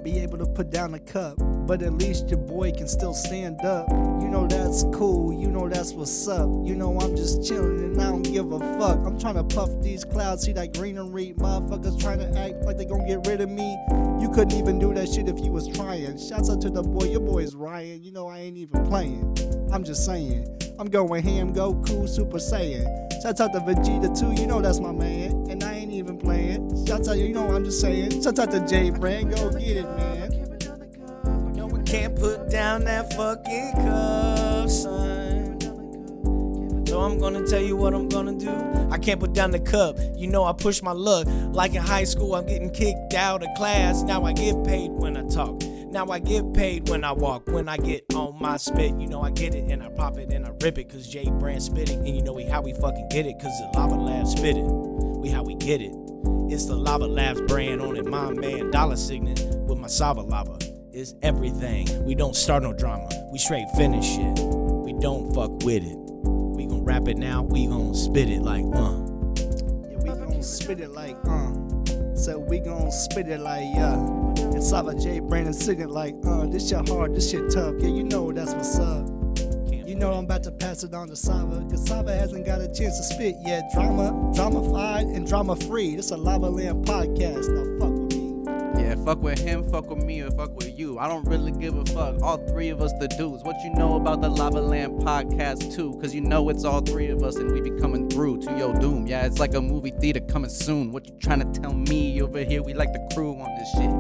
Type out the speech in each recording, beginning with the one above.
not be able to put down a cup, but at least your boy can still stand up. You know that's cool, you know that's what's up. You know I'm just chilling and I don't give a fuck. I'm trying to puff these clouds, see that greenery. Motherfuckers trying to act like they gonna get rid of me. You couldn't even do that shit if you was trying. Shouts out to the boy, your boy's Ryan. You know I ain't even playing. I'm just saying, I'm going ham, Goku, Super Saiyan. Shouts out to Vegeta too, you know that's my man. And I ain't even playing. Shouts out, you know what I'm just saying. Shouts out to J Brand, go get it, man. No one can't put down that fucking cup, son. So I'm gonna tell you what I'm gonna do. I can't put down the cup. You know I push my luck. Like in high school, I'm getting kicked out of class. Now I get paid when I talk. Now I get paid when I walk. When I get on my spit, you know I get it and I pop it and I rip it. Cause J Brand spit it. And you know how we fucking get it. Cause the Lava Labs spit it. We how we get it. It's the Lava Labs brand on it. My man Dolla signet with my Sava Lava. It's everything. We don't start no drama. We straight finish it. We don't fuck with it. We gon' rap it now. We gon' spit it like Yeah, we gon' spit it like So we gon' spit it like And Sava J Brandon singing like this shit hard, this shit tough. Yeah, you know that's what's up. You know I'm about to pass it on to Sava, cause Sava hasn't got a chance to spit yet. Drama-fied and drama-free. This a Lava Land podcast. Now fuck with me. Yeah, fuck with him, fuck with me, or fuck with you. I don't really give a fuck. All three of us the dudes. What you know about the Lava Land podcast too? Cause you know it's all three of us and we be coming through to your doom. Yeah, it's like a movie theater coming soon. What you trying to tell me over here? We like the crew on this shit.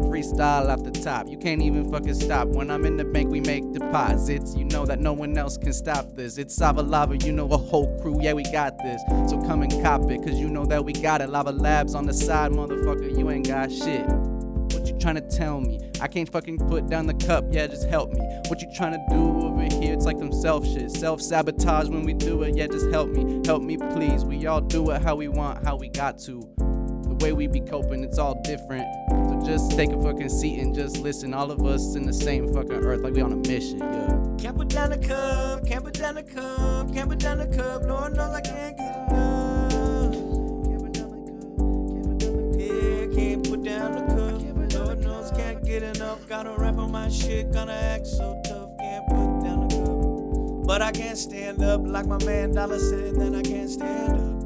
Freestyle off the top, you can't even fucking stop. When I'm in the bank, we make deposits. You know that no one else can stop this. It's Sava Lava, you know a whole crew, yeah we got this. So come and cop it, cause you know that we got it. Lava Labs on the side, motherfucker, you ain't got shit. What you trying to tell me? I can't fucking put down the cup, yeah just help me. What you trying to do over here? It's like some self shit, self-sabotage when we do it, yeah just help me please. We all do it how we want, how we got to. The way we be coping, it's all different. So just take a fucking seat and just listen. All of us in the same fucking earth, like we on a mission, yeah. Can't put down the cup, can't put down the cup, can't put down the cup. Lord knows I can't get enough. Yeah, can't put down the cup. Lord knows can't get enough. Gotta rap on my shit, gonna act so tough. Can't put down the cup. But I can't stand up like my man Dolla said that I can't stand up.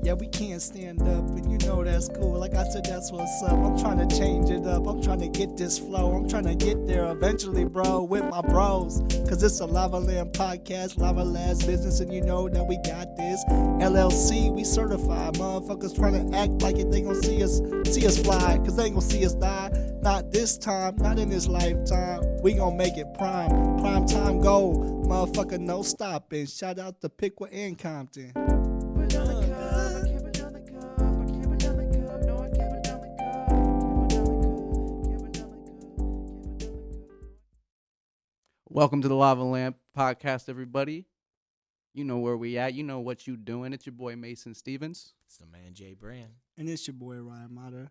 Yeah, we can't stand up, and you know that's cool. Like I said, that's what's up. I'm trying to change it up. I'm trying to get this flow. I'm trying to get there eventually, bro, with my bros. Cause it's a Lava Land podcast, Lava Labs business, and you know that we got this. LLC, we certified. Motherfuckers trying to act like it. They gon' see us fly, cause they ain't gon' see us die. Not this time, not in this lifetime. We gon' make it prime time goal. Motherfucker, no stopping. Shout out to Piqua and Compton. Welcome to the Lava Lamp podcast, everybody. You know where we at. You know what you doing. It's your boy Mason Stevens. It's the man J Brand. And it's your boy Ryan Motter.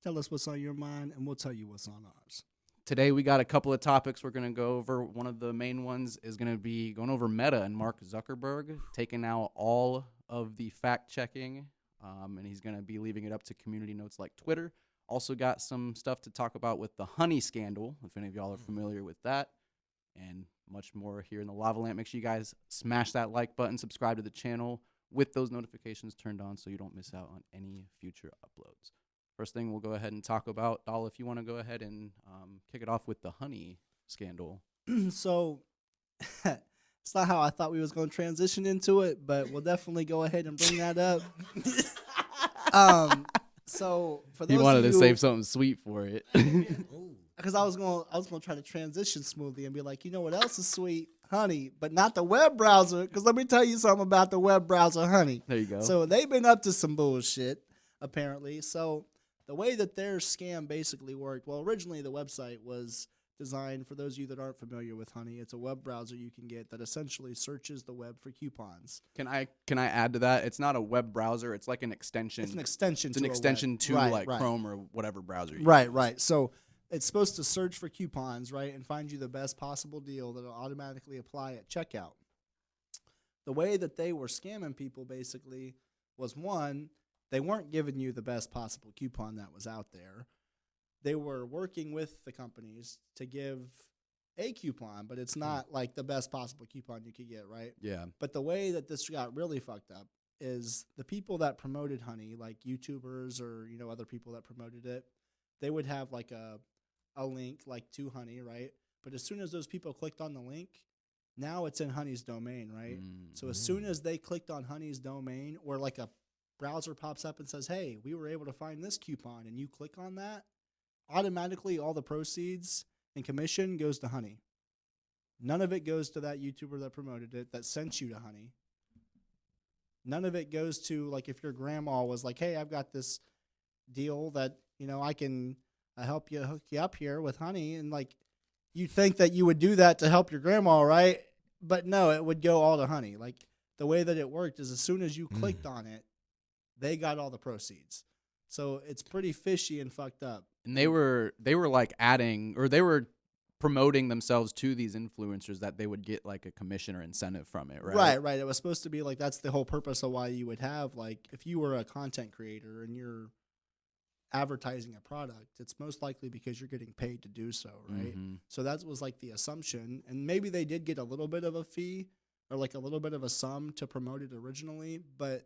Tell us what's on your mind, and we'll tell you what's on ours. Today we got a couple of topics we're going to go over. One of the main ones is going to be going over Meta and Mark Zuckerberg, taking out all of the fact-checking, and he's going to be leaving it up to community notes like Twitter. Also got some stuff to talk about with the honey scandal, if any of y'all are familiar with that. And much more here in the Lava Lamp. Make sure you guys smash that like button, subscribe to the channel with those notifications turned on so you don't miss out on any future uploads. First thing we'll go ahead and talk about, Dolla, if you want to go ahead and kick it off with the honey scandal. So it's not how I thought we was going to transition into it, but we'll definitely go ahead and bring that up. So for those He wanted of to you, save something sweet for it. because I was gonna try to transition smoothly and be like, you know what else is sweet? Honey, but not the web browser. Because let me tell you something about the web browser, Honey. There you go. So they've been up to some bullshit, apparently. So the way that their scam basically worked, well, originally the website was designed, for those of you that aren't familiar with Honey, it's a web browser you can get that essentially searches the web for coupons. Can I add to that? It's not a web browser. It's like an extension. It's an extension It's to an extension to right. Chrome or whatever browser you use. Right. So it's supposed to search for coupons, right, and find you the best possible deal that will automatically apply at checkout. The way that they were scamming people basically was, one, they weren't giving you the best possible coupon that was out there. they were working with the companies to give a coupon, but it's not like the best possible coupon you could get, right? Yeah. But the way that this got really fucked up is the people that promoted honey, like YouTubers or, you know, other people that promoted it, they would have like a link like to honey, right? But as soon as those people clicked on the link, now it's in honey's domain, right? So as soon as they clicked on honey's domain, or like a browser pops up and says, hey, we were able to find this coupon, and you click on that, automatically all the proceeds and commission goes to honey. None of it goes to that YouTuber that promoted it, that sent you to honey. None of it goes to, like, if your grandma was like, hey, I've got this deal that, you know, I can help you, hook you up here with honey, and like, you think that you would do that to help your grandma, right? But no, it would go all to honey. Like, the way that it worked is as soon as you clicked on it, they got all the proceeds. So it's pretty fishy and fucked up. And they were like adding, or they were promoting themselves to these influencers that they would get like a commission or incentive from it, right? Right. It was supposed to be like, that's the whole purpose of why you would have, like, if you were a content creator and you're advertising a product, it's most likely because you're getting paid to do so, right? So that was like the assumption, and maybe they did get a little bit of a fee or like a little bit of a sum to promote it originally, but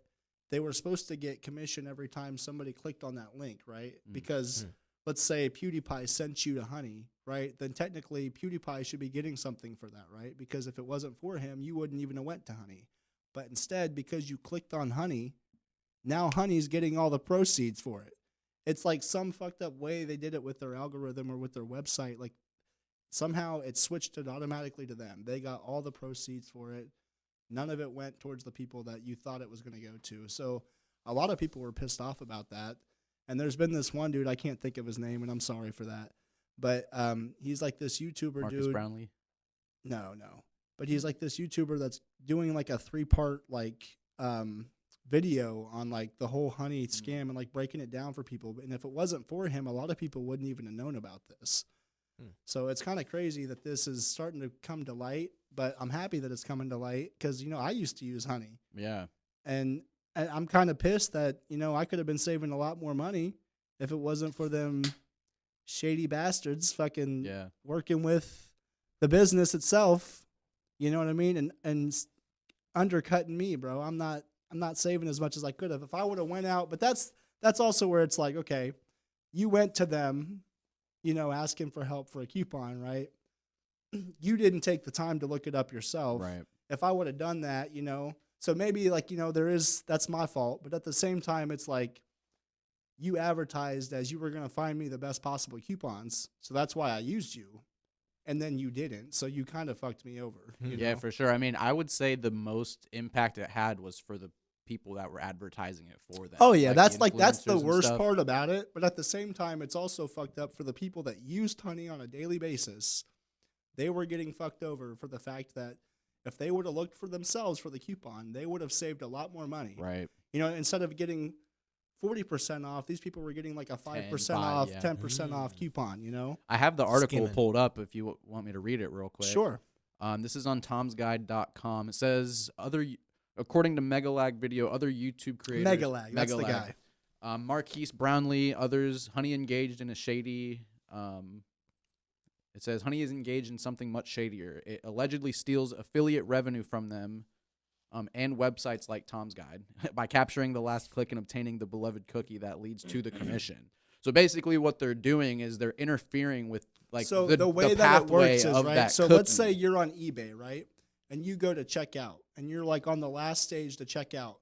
they were supposed to get commission every time somebody clicked on that link, right? Because let's say PewDiePie sent you to honey, right? Then technically PewDiePie should be getting something for that, right? Because if it wasn't for him, you wouldn't even have went to honey. But instead, because you clicked on honey, now honey's getting all the proceeds for it. It's like some fucked up way they did it with their algorithm or with their website. Like, somehow it switched it automatically to them. They got all the proceeds for it. None of it went towards the people that you thought it was going to go to. So a lot of people were pissed off about that. And there's been this one dude, I can't think of his name, and I'm sorry for that. But he's like this YouTuber Marcus dude. Brownlee? No. But he's like this YouTuber that's doing like a 3-part like video on like the whole honey scam and like breaking it down for people. And if it wasn't for him, a lot of people wouldn't even have known about this. So it's kind of crazy that this is starting to come to light, but I'm happy that it's coming to light because, you know, I used to use honey. Yeah. And I'm kind of pissed that, you know, I could have been saving a lot more money if it wasn't for them shady bastards fucking working with the business itself. You know what I mean? And undercutting me, bro. I'm not saving as much as I could have if I would have went out. But that's also where it's like, okay, you went to them, you know, asking for help for a coupon, right? You didn't take the time to look it up yourself. Right. If I would have done that, you know, so maybe like, you know, that's my fault. But at the same time, it's like you advertised as you were going to find me the best possible coupons. So that's why I used you. And then you didn't. So you kind of fucked me over. You know? For sure. I mean, I would say the most impact it had was for the people that were advertising it for them. Oh yeah, that's the influencers worst stuff. part about it. But at the same time, it's also fucked up for the people that used honey on a daily basis. They were getting fucked over for the fact that if they would have looked for themselves for the coupon, they would have saved a lot more money. Right. You know, instead of getting 40% off, these people were getting like a 5% off, 10% off coupon, you know? I have the article pulled up if you want me to read it real quick. Sure. This is on tomsguide.com. It says, according to Megalag Video, other YouTube creators. Megalag, that's the guy. Marquise Brownlee, others, Honey engaged in a shady. It says, Honey is engaged in something much shadier. It allegedly steals affiliate revenue from them and websites like Tom's Guide by capturing the last click and obtaining the beloved cookie that leads to the commission. So basically what they're doing is they're interfering with like the way that it works is, right? So let's say you're on eBay, right? And you go to check out and you're like on the last stage to check out.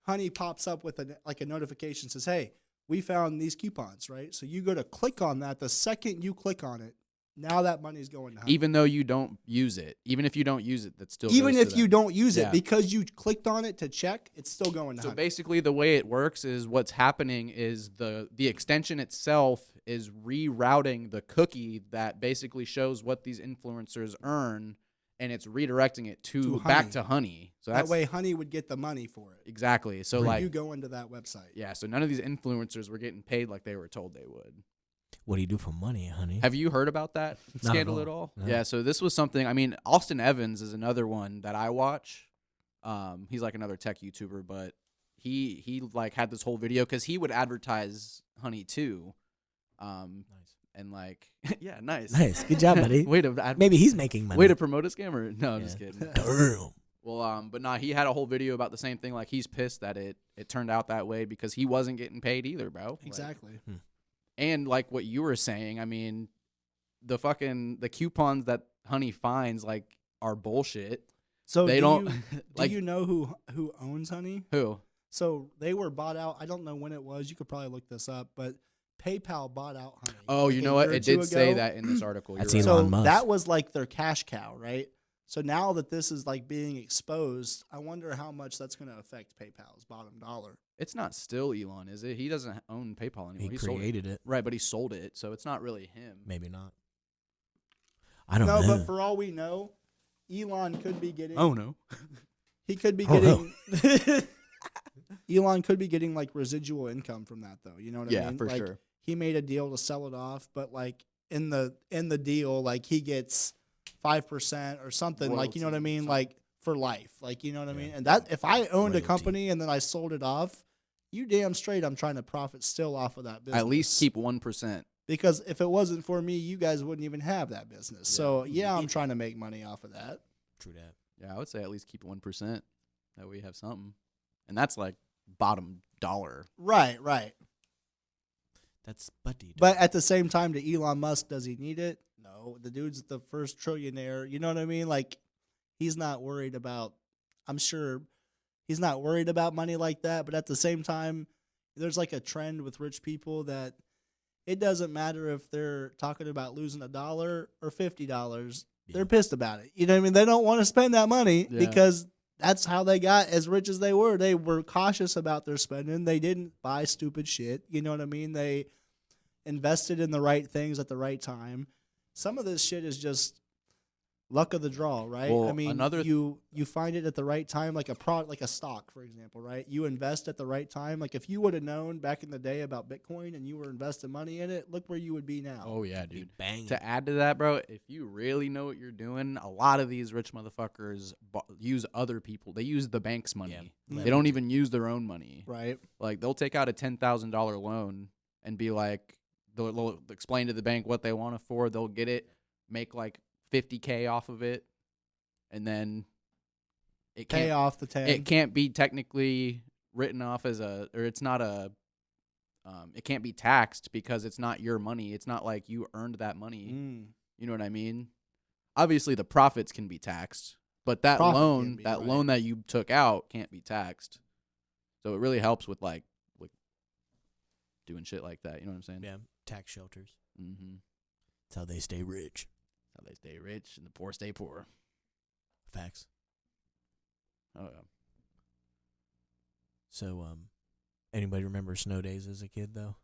Honey pops up with a notification, says, hey, we found these coupons, right? So you go to click on that. The second you click on it, now that money's going to Honey. Even though you don't use it. Even if you don't use it, that's still even goes if to you them. don't use it, because you clicked on it to check, it's still going to So Honey. basically the way it works is what's happening is the extension itself is rerouting the cookie that basically shows what these influencers earn, and it's redirecting it to back to Honey. So that way Honey would get the money for it. Exactly. So like you go into that website. Yeah, so none of these influencers were getting paid like they were told they would. What do you do for money, Honey? Have you heard about that scandal at all? No. Yeah, so this was something, I mean, Austin Evans is another one that I watch. He's like another tech YouTuber, but he like had this whole video because he would advertise Honey too. Nice. And like, yeah, nice. Nice. Good job, buddy. Maybe he's making money. Way to promote a scammer. No, I'm just kidding. Damn. Well, but nah, he had a whole video about the same thing. Like, he's pissed that it turned out that way because he wasn't getting paid either, bro. Exactly. Like, and like what you were saying, I mean, the coupons that Honey finds like are bullshit. So they don't. Do you know who owns Honey? Who? So they were bought out. I don't know when it was. You could probably look this up, but PayPal bought out Honey. Oh, you know what? It did say that in this article. That's You're right. So Elon Musk. that was like their cash cow, right? So now that this is like being exposed, I wonder how much that's going to affect PayPal's bottom dollar. It's not still Elon, is it? He doesn't own PayPal anymore. He sold created it. Right, but he sold it, so it's not really him. Maybe not. I don't know. No, but for all we know, Elon could be getting. Oh no. He could be Oh, getting. Elon could be getting like residual income from that, though. You know what I mean? Yeah, for like, sure. He made a deal to sell it off, but like in the deal, like he gets 5% or something. Like, you know what I mean? Like for life. Like, you know what I mean? And that if I owned a company and then I sold it off, you damn straight I'm trying to profit still off of that business. At least keep 1%. Because if it wasn't for me, you guys wouldn't even have that business. So yeah, I'm trying to make money off of that. True that. Yeah, I would say at least keep 1%. That way you have something. And that's like bottom dollar. Right. That's buddy. But at the same time, to Elon Musk, does he need it? No. The dude's the first trillionaire. You know what I mean? Like, he's not worried about, I'm sure he's not worried about money like that. But at the same time, there's like a trend with rich people that it doesn't matter if they're talking about losing $1 or $50. They're pissed about it. You know what I mean? They don't want to spend that money because that's how they got as rich as they were. They were cautious about their spending. They didn't buy stupid shit. You know what I mean? They invested in the right things at the right time. Some of this shit is just luck of the draw, right? Well, I mean, you find it at the right time, like a product, like a stock, for example, right? You invest at the right time. Like if you would have known back in the day about Bitcoin and you were investing money in it, look where you would be now. Oh yeah, dude. Bang. To add to that, bro, if you really know what you're doing, a lot of these rich motherfuckers use other people. They use the bank's money. Yeah. They don't even use their own money. Right. Like they'll take out a $10,000 loan and be like, they'll explain to the bank what they want it for. They'll get it, make like $50K off of it, and then it Pay off the 10. It can't be technically written off as it's not a. It can't be taxed because it's not your money. It's not like you earned that money. You know what I mean? Obviously, the profits can be taxed, but that loan that you took out can't be taxed. So it really helps with like doing shit like that. You know what I'm saying? Yeah. Tax shelters. Mm-hmm. That's how they stay rich. That's how they stay rich and the poor stay poor. Facts. Oh yeah. So, anybody remember snow days as a kid though?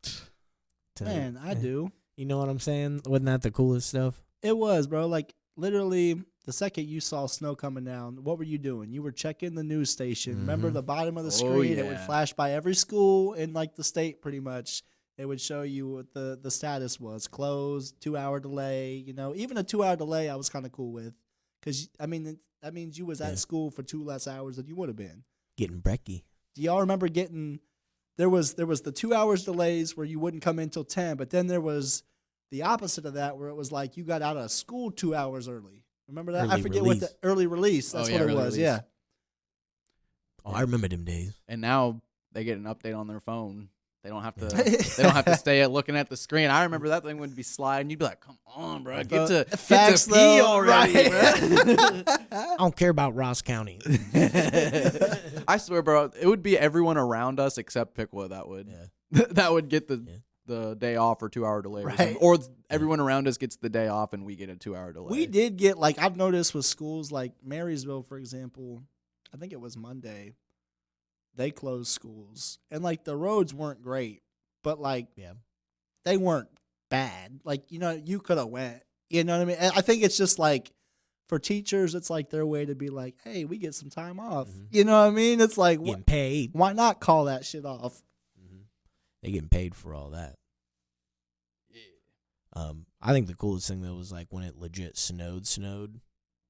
Man, I do. You know what I'm saying? Wasn't that the coolest stuff? It was, bro. Like literally, the second you saw snow coming down, what were you doing? You were checking the news station. Remember the bottom of the screen? It would flash by every school in like the state, pretty much. It would show you what the status was. Closed, 2-hour delay. You know, even a 2-hour delay, I was kind of cool with, because I mean that means you was at school for 2 less hours than you would have been. Getting brekkie. Do y'all remember getting? There was the 2 hours delays where you wouldn't come in till 10, but then there was the opposite of that where it was like you got out of school 2 hours early. Remember that? I forget what the early release. That's what it was. Release. Yeah. Oh, I remember them days. And now they get an update on their phone. They don't have to. They don't have to stay looking at the screen. I remember that thing would be sliding. You'd be like, "Come on, bro, get to pee already, right? Bro." I don't care about Ross County. I swear, bro, it would be everyone around us except Pickwa that would. Yeah. That would get the day off or 2-hour delay, right? Or everyone around us gets the day off and we get a 2-hour delay. We did get like I've noticed with schools like Marysville, for example. I think it was Monday. They closed schools, and like the roads weren't great, but like they weren't bad. Like, you know, you could have went. You know what I mean? And I think it's just like for teachers, it's like their way to be like, hey, we get some time off. You know what I mean? It's like getting paid. Why not call that shit off? They getting paid for all that. Yeah. I think the coolest thing though was like when it legit snowed.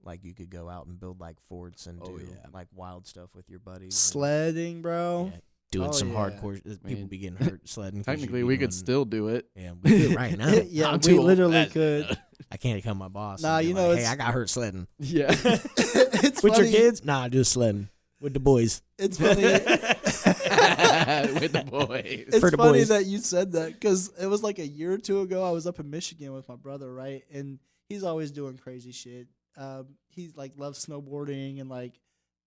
Like you could go out and build like forts and do like wild stuff with your buddies. Sledding, bro. Yeah. doing Oh, some yeah. hardcore. People mean, be getting hurt sledding. 'cause you Technically, be we could doing- still do it. Yeah, we do it right now. Yeah, I'm we too old for literally that shit, could. though. I can't become my boss. Nah, and be you know, like, hey, it's- I got hurt sledding. Yeah. It's With funny. your kids? Nah, just sledding with the boys. It's funny. With the boys. It's For the funny boys. that you said that because it was like a year or two ago. I was up in Michigan with my brother, right? And he's always doing crazy shit. He's like loves snowboarding and like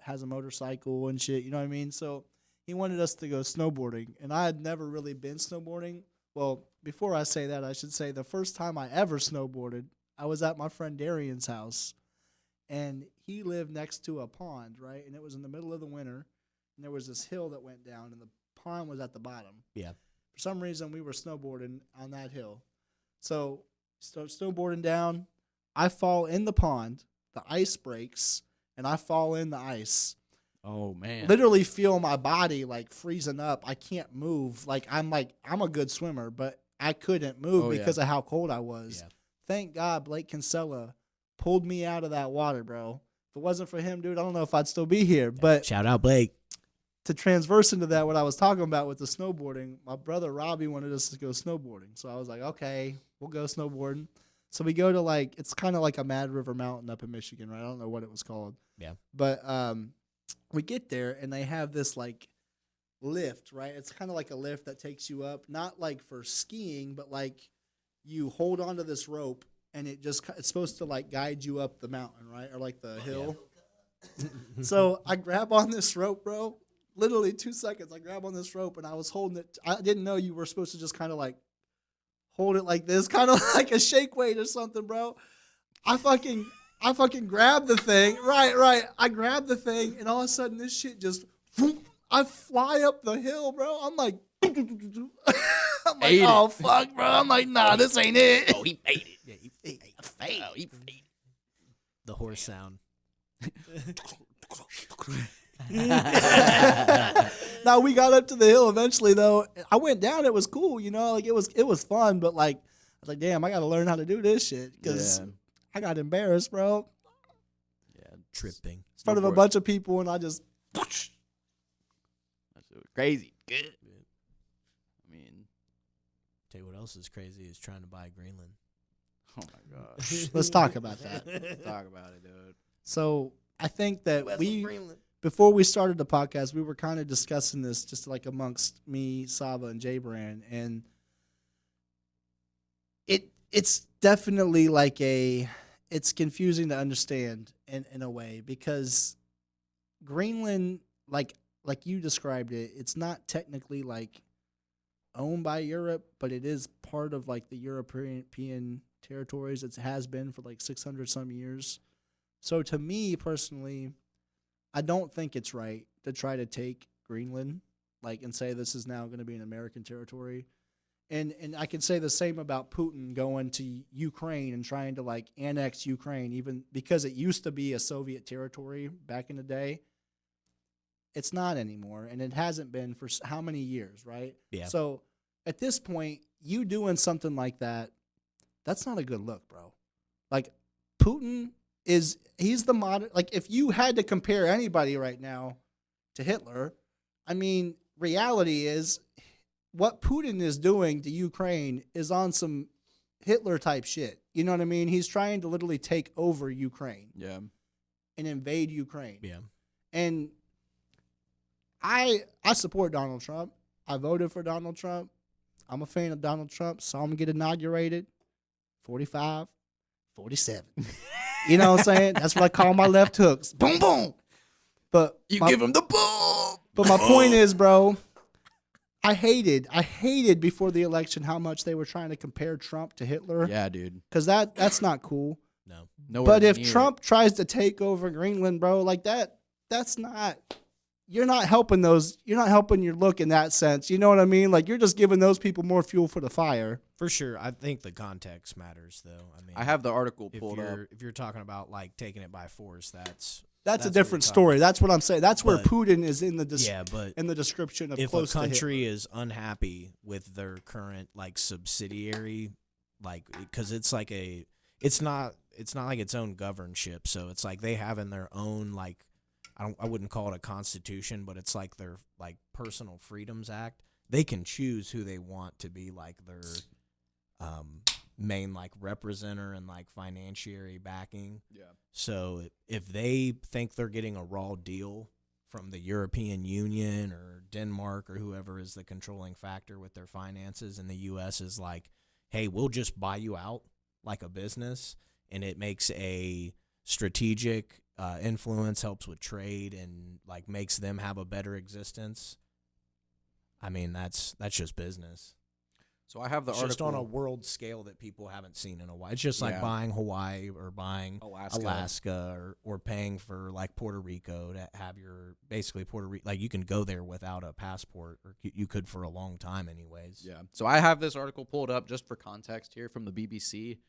has a motorcycle and shit. You know what I mean? So he wanted us to go snowboarding, and I had never really been snowboarding. Well, before I say that, I should say the first time I ever snowboarded, I was at my friend Darian's house, and he lived next to a pond, right? And it was in the middle of the winter, and there was this hill that went down, and the pond was at the bottom. Yeah. For some reason, we were snowboarding on that hill. So, start snowboarding down. I fall in the pond. The ice breaks, and I fall in the ice. Oh man. Literally feel my body like freezing up. I can't move. I'm a good swimmer, but I couldn't move Oh, yeah. because of how cold I was. Yeah. Thank God Blake Kinsella pulled me out of that water, bro. If it wasn't for him, dude, I don't know if I'd still be here. But Shout out Blake. to transverse into that, what I was talking about with the snowboarding, my brother Robbie wanted us to go snowboarding. So I was like, okay, we'll go snowboarding. So we go to it's kind of like a Mad River Mountain up in Michigan, right? I don't know what it was called. Yeah. But we get there and they have this like lift, right? It's kind of like a lift that takes you up, not like for skiing, but like you hold onto this rope and it's supposed to like guide you up the mountain, right? Or like the hill. So I grab on this rope, bro. Literally 2 seconds. I grab on this rope and I was holding it. I didn't know you were supposed to just kind of like hold it like this, kind of like a shake weight or something, bro. I fucking grabbed the thing. Right. I grabbed the thing and all of a sudden this shit just, I fly up the hill, bro. I'm like, oh, fuck, bro. I'm like, nah, this ain't it. Oh, he made it. Yeah, He Oh, the horse sound. Now we got up to the hill eventually though. I went down, it was cool, you know, like it was fun, but like I was like, damn, I gotta learn how to do this shit because Yeah. I got embarrassed, bro, Yeah. Tripping. in front of a Snowboard. bunch of people, and I just That's crazy. Good. I mean, Tell you what else is crazy is trying to buy Greenland. oh my gosh. let's talk about that. Talk about it, dude. So I think that before we started the podcast, we were kind of discussing this just like amongst me, Sava, and Jay Brand, and it's definitely like it's confusing to understand in a way because Greenland, like you described it, it's not technically like owned by Europe, but it is part of like the European territories. It has been for like 600 some years. So to me personally, I don't think it's right to try to take Greenland, like, and say this is now going to be an American territory. And I can say the same about Putin going to Ukraine and trying to like annex Ukraine, even because it used to be a Soviet territory back in the day. It's not anymore, and it hasn't been for how many years, right? Yeah. So at this point, you doing something like that, that's not a good look, bro. Like Putin he's the modern, like if you had to compare anybody right now to Hitler, I mean, reality is what Putin is doing to Ukraine is on some Hitler type shit. You know what I mean? He's trying to literally take over Ukraine Yeah. and invade Ukraine. Yeah. And I support Donald Trump. I voted for Donald Trump. I'm a fan of Donald Trump. Saw him get inaugurated. 45, 47. You know what I'm saying? That's what I call my left hooks. Boom, boom. But You give him the boom. But my point is, bro, I hated before the election how much they were trying to compare Trump to Hitler. Yeah, dude. Because that's not cool. No. Nowhere But if near Trump tries to take over Greenland, bro, like that's not, you're not helping your look in that sense. You know what I mean? Like you're just giving those people more fuel for the fire. For sure. I think the context matters, though. I mean, I have the article if pulled up. you're talking about like taking it by force, that's That's a what different you're talking story. That's what I'm saying. That's where But- Putin is in the yeah, but in the description of if a close to country Hitler. is unhappy with their current like subsidiary, like because it's like it's not like its own governship, so it's like they have in their own like I wouldn't call it a constitution, but it's like their like personal freedoms act. They can choose who they want to be like their main like representative and like financiary backing. Yeah. So if they think they're getting a raw deal from the European Union or Denmark or whoever is the controlling factor with their finances, and the U.S. is like, hey, we'll just buy you out like a business, and it makes a strategic influence, helps with trade, and like makes them have a better existence. I mean, that's just business. So I have the It's article. just on a world scale that people haven't seen in a while. It's just like Yeah. buying Hawaii or buying Alaska. Alaska or paying for like Puerto Rico to have your basically Puerto Rico. Like you can go there without a passport, or you could for a long time anyways. Yeah. So I have this article pulled up just for context here from the BBC.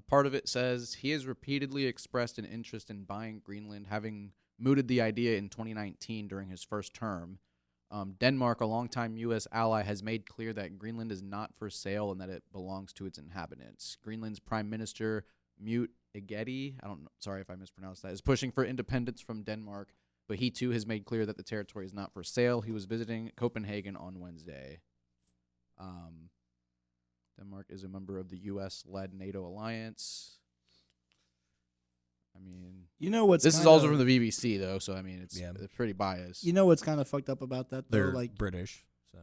Part of it says he has repeatedly expressed an interest in buying Greenland, having mooted the idea in 2019 during his first term. Denmark, a longtime U.S. ally, has made clear that Greenland is not for sale and that it belongs to its inhabitants. Greenland's Prime Minister, Mute Egede, I don't know, sorry if I mispronounced that, is pushing for independence from Denmark, but he too has made clear that the territory is not for sale. He was visiting Copenhagen on Wednesday. Denmark is a member of the U.S.-led NATO alliance. I mean, You know what's this is kinda- also from the BBC, though, so I mean, it's pretty biased. You know what's kind of fucked up about that though? They're Like British, so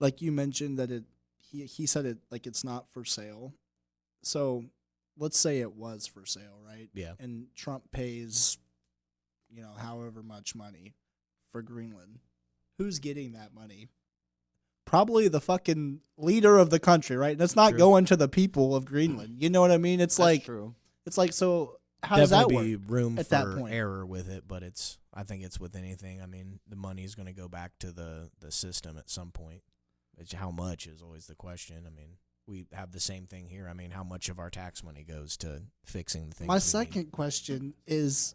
like you mentioned that he said it like it's not for sale. So let's say it was for sale, right? yeah. And Trump pays, however much money for Greenland. Who's getting that money? Probably the fucking leader of the country, right? And it's not True. going to the people of Greenland. You know what I mean? It's That's like true. it's like so. How does that Definitely work? be room at for that point? error with it, but I think it's with anything. I mean, the money's going to go back to the system at some point. How much is always the question. I mean, we have the same thing here. I mean, how much of our tax money goes to fixing the things? My we need? second question is,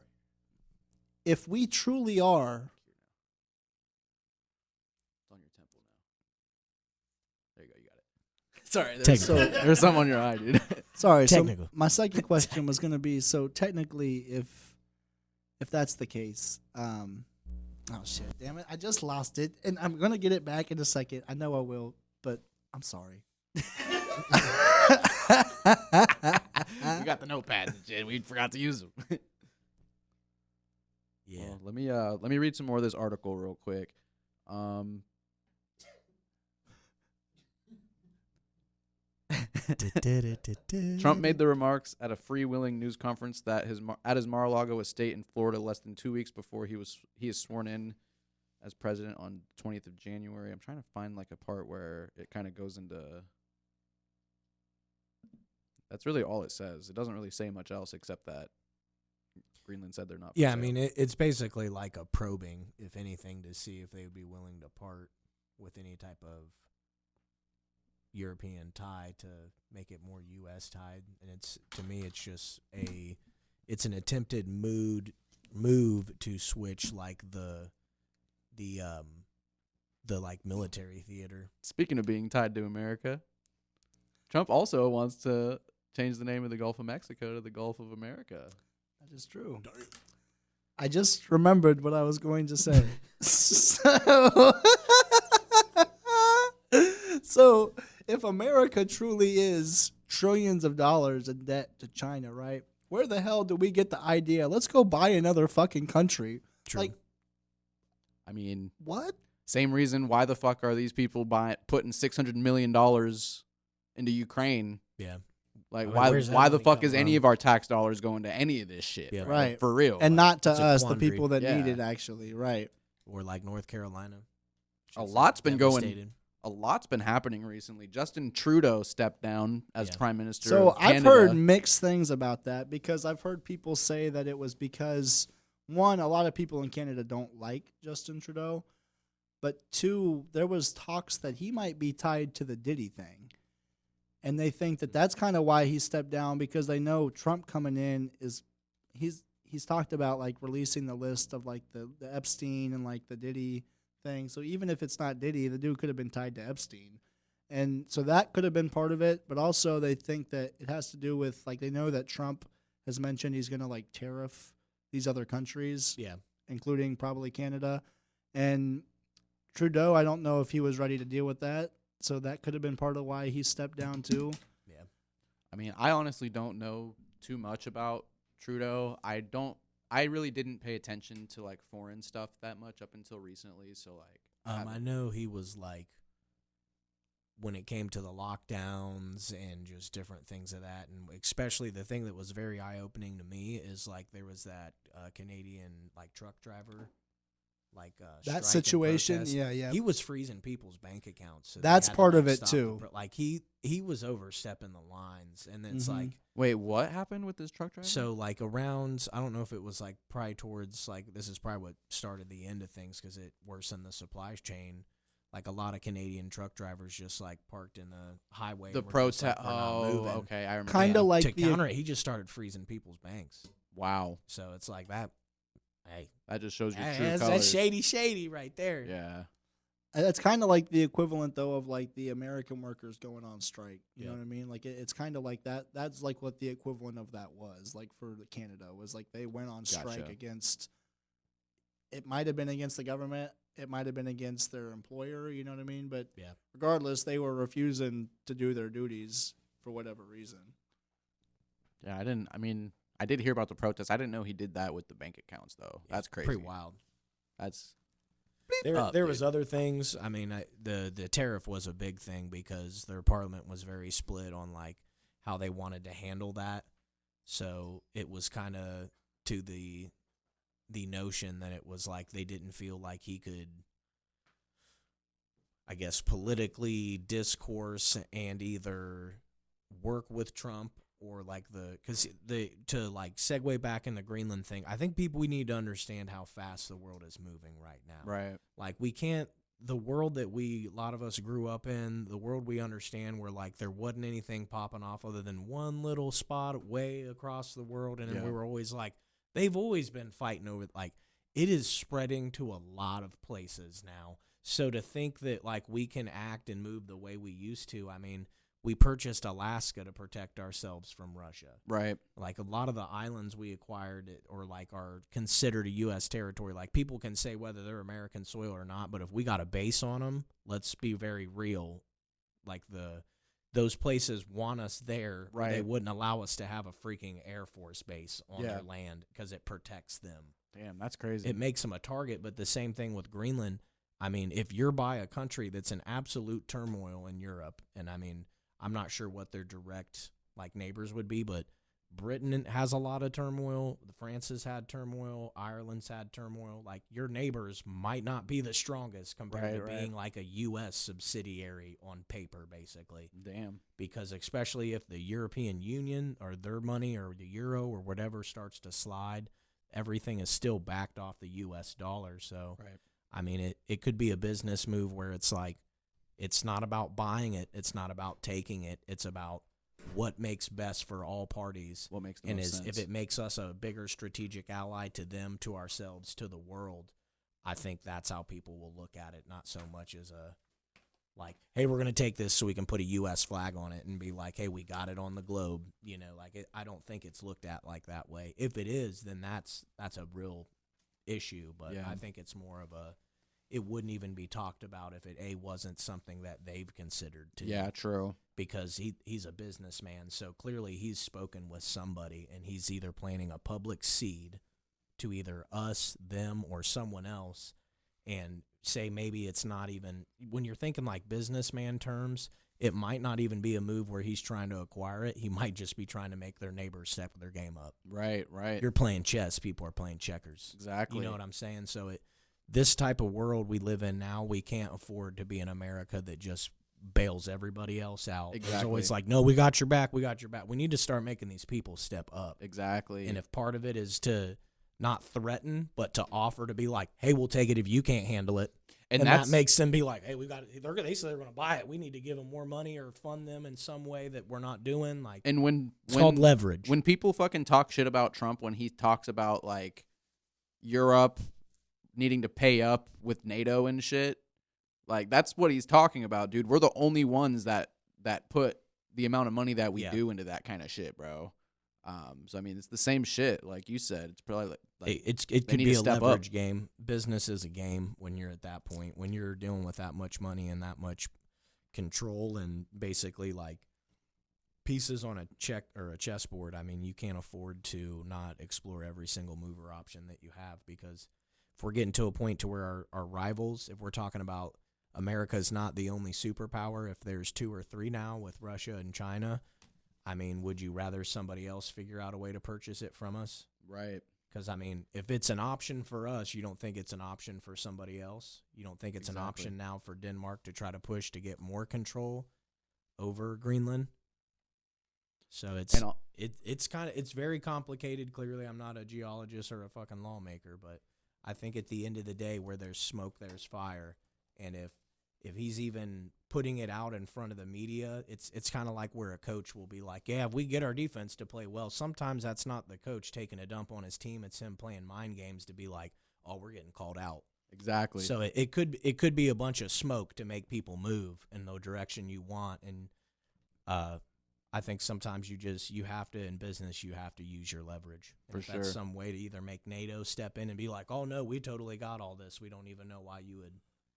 if we truly are, It's on your temple now. There you go. You got it. Sorry, Technical. there's some on your eye, dude. sorry. So Technical. my second question was going to be, so technically, if that's the case, oh shit, damn it, I just lost it, and I'm gonna get it back in a second. I know I will, but I'm sorry. We got the notepads and shit. We forgot to use them. Yeah. Well, let me read some more of this article real quick. Trump made the remarks at a freewheeling news conference that at his Mar-a-Lago estate in Florida less than 2 weeks before he is sworn in as president on 20th of January. I'm trying to find like a part where it kind of goes into. That's really all it says. It doesn't really say much else except that Greenland said they're not. For Yeah, I sale. mean, it's basically like a probing, if anything, to see if they would be willing to part with any type of European tie to make it more U.S. tied. And to me, it's just it's an attempted move to switch like the like military theater. Speaking of being tied to America, Trump also wants to change the name of the Gulf of Mexico to the Gulf of America. That is true. I just remembered what I was going to say. So if America truly is trillions of dollars in debt to China, right? Where the hell do we get the idea? Let's go buy another fucking country. True. Like, I mean, what? same reason why the fuck are these people putting $600 million into Ukraine? Yeah. Like, I mean, why where's that the money fuck come is any from? of our tax dollars going to any of this shit? Yeah. Right. For real. And not to It's a us, the quandary. people that Yeah. need it, actually. Right. Or like North Carolina. A Just lot's been going- devastated. a lot's been happening recently. Justin Trudeau stepped down as Yeah. prime minister. So of I've Canada. heard mixed things about that, because I've heard people say that it was because, one, a lot of people in Canada don't like Justin Trudeau, but two, there was talks that he might be tied to the Diddy thing. And they think that that's kind of why he stepped down, because they know Trump coming in he's talked about like releasing the list of like the Epstein and like the Diddy thing. So even if it's not Diddy, the dude could have been tied to Epstein. And so that could have been part of it, but also they think that it has to do with, like, they know that Trump has mentioned he's going to like tariff these other countries. Yeah. including probably Canada. And Trudeau, I don't know if he was ready to deal with that. So that could have been part of why he stepped down too. Yeah. I mean, I honestly don't know too much about Trudeau. I really didn't pay attention to like foreign stuff that much up until recently. So like, I know he was like, when it came to the lockdowns and just different things of that, and especially the thing that was very eye-opening to me is like there was that Canadian like truck driver, like That strike and situation, protest. yeah. He was freezing people's bank accounts. So they That's had to, part like, of it, stop too. Like he was overstepping the lines, and it's Mhm. like, wait, what happened with this truck driver? so like around, I don't know if it was like probably towards like, this is probably what started the end of things because it worsened the supply chain. Like a lot of Canadian truck drivers just like parked in the highway. the and were just, like, protest. "We're not Oh, moving." okay, I remember. Kinda that. like to the- counter it, he just started freezing people's banks. Wow, So it's like that. Hey, that just shows your true that's colors. shady right there. Yeah, That's kind of like the equivalent, though, of like the American workers going on strike. You know Yeah. what I mean? Like it's kind of like that. That's like what the equivalent of that was. Like for the Canada was like they went on strike Gotcha. against. It might have been against the government. It might have been against their employer. You know what I mean? But Yeah. regardless, they were refusing to do their duties for whatever reason. yeah. I did hear about the protest. I didn't know he did that with the bank accounts though. Yeah, That's crazy. Pretty wild. That's There was other things. I mean, the tariff was a big thing because their parliament was very split on like how they wanted to handle that. So it was kind of to the notion that it was like they didn't feel like he could, I guess, politically discourse and either work with Trump or like to like segue back in the Greenland thing. I think we need to understand how fast the world is moving right now. right. Like we can't, the world that a lot of us grew up in, the world we understand where like there wasn't anything popping off other than one little spot way across the world. And then Yeah. we were always like, they've always been fighting over, like it is spreading to a lot of places now. So to think that like we can act and move the way we used to, I mean, we purchased Alaska to protect ourselves from Russia. Right. Like a lot of the islands we acquired or like are considered a U.S. territory. Like people can say whether they're American soil or not, but if we got a base on them, let's be very real. Like those places want us there. Right. They wouldn't allow us to have a freaking Air Force base on Yeah. their land because it protects them. Damn, that's crazy. It makes them a target. But the same thing with Greenland. I mean, if you're by a country that's in absolute turmoil in Europe, and I mean, I'm not sure what their direct like neighbors would be, but Britain has a lot of turmoil. France has had turmoil. Ireland's had turmoil. Like your neighbors might not be the strongest compared to Right. being like a U.S. subsidiary on paper, basically. Damn. Because especially if the European Union or their money or the euro or whatever starts to slide, everything is still backed off the U.S. dollar. So, Right. I mean, it could be a business move where it's like, it's not about buying it. It's not about taking it. It's about what makes best for all parties. What makes the And most sense? if it makes us a bigger strategic ally to them, to ourselves, to the world, I think that's how people will look at it. Not so much as a like, hey, we're going to take this so we can put a U.S. flag on it and be like, hey, we got it on the globe. You know, like I don't think it's looked at like that way. If it is, then that's a real issue. But Yeah. I think it's more of it wouldn't even be talked about if it wasn't something that they've considered to. Yeah, true. Because he's a businessman, so clearly he's spoken with somebody, and he's either planting a public seed to either us, them, or someone else, and say maybe it's not even, when you're thinking like businessman terms, it might not even be a move where he's trying to acquire it. He might just be trying to make their neighbors step their game up. Right, right. You're playing chess, people are playing checkers. Exactly. You know what I'm saying? So this type of world we live in now, we can't afford to be in America that just bails everybody else out. It's Exactly. always like, no, we got your back, we got your back. We need to start making these people step up. Exactly. And if part of it is to not threaten, but to offer to be like, hey, we'll take it if you can't handle it. And that makes them be like, hey, they say they're going to buy it. We need to give them more money or fund them in some way that we're not doing. Like, and when called leverage. When people fucking talk shit about Trump, when he talks about like Europe needing to pay up with NATO and shit, like that's what he's talking about, dude. We're the only ones that put the amount of money that we do into that kind of shit, bro. So I mean, it's the same shit, like you said. It's probably like it they could need be to a step up. leverage game. Business is a game when you're at that point, when you're dealing with that much money and that much control and basically like pieces on a check or a chessboard. I mean, you can't afford to not explore every single move or option that you have, because if we're getting to a point to where our rivals, if we're talking about America's not the only superpower, if there's 2 or 3 now with Russia and China, I mean, would you rather somebody else figure out a way to purchase it from us? Right. Because, I mean, if it's an option for us, you don't think it's an option for somebody else? You don't think it's an option now for Denmark to try to push to get more control over Greenland? So it's very complicated. Clearly, I'm not a geologist or a fucking lawmaker, but I think at the end of the day, where there's smoke, there's fire. And if he's even putting it out in front of the media, it's kind of like where a coach will be like, yeah, if we get our defense to play well, sometimes that's not the coach taking a dump on his team. It's him playing mind games to be like, oh, we're getting called out. Exactly. So it could be a bunch of smoke to make people move in the direction you want. And I think sometimes you have to, in business, you have to use your leverage. And For if sure. that's some way to either make NATO step in and be like, oh, no, we totally got all this. We don't even know why you would.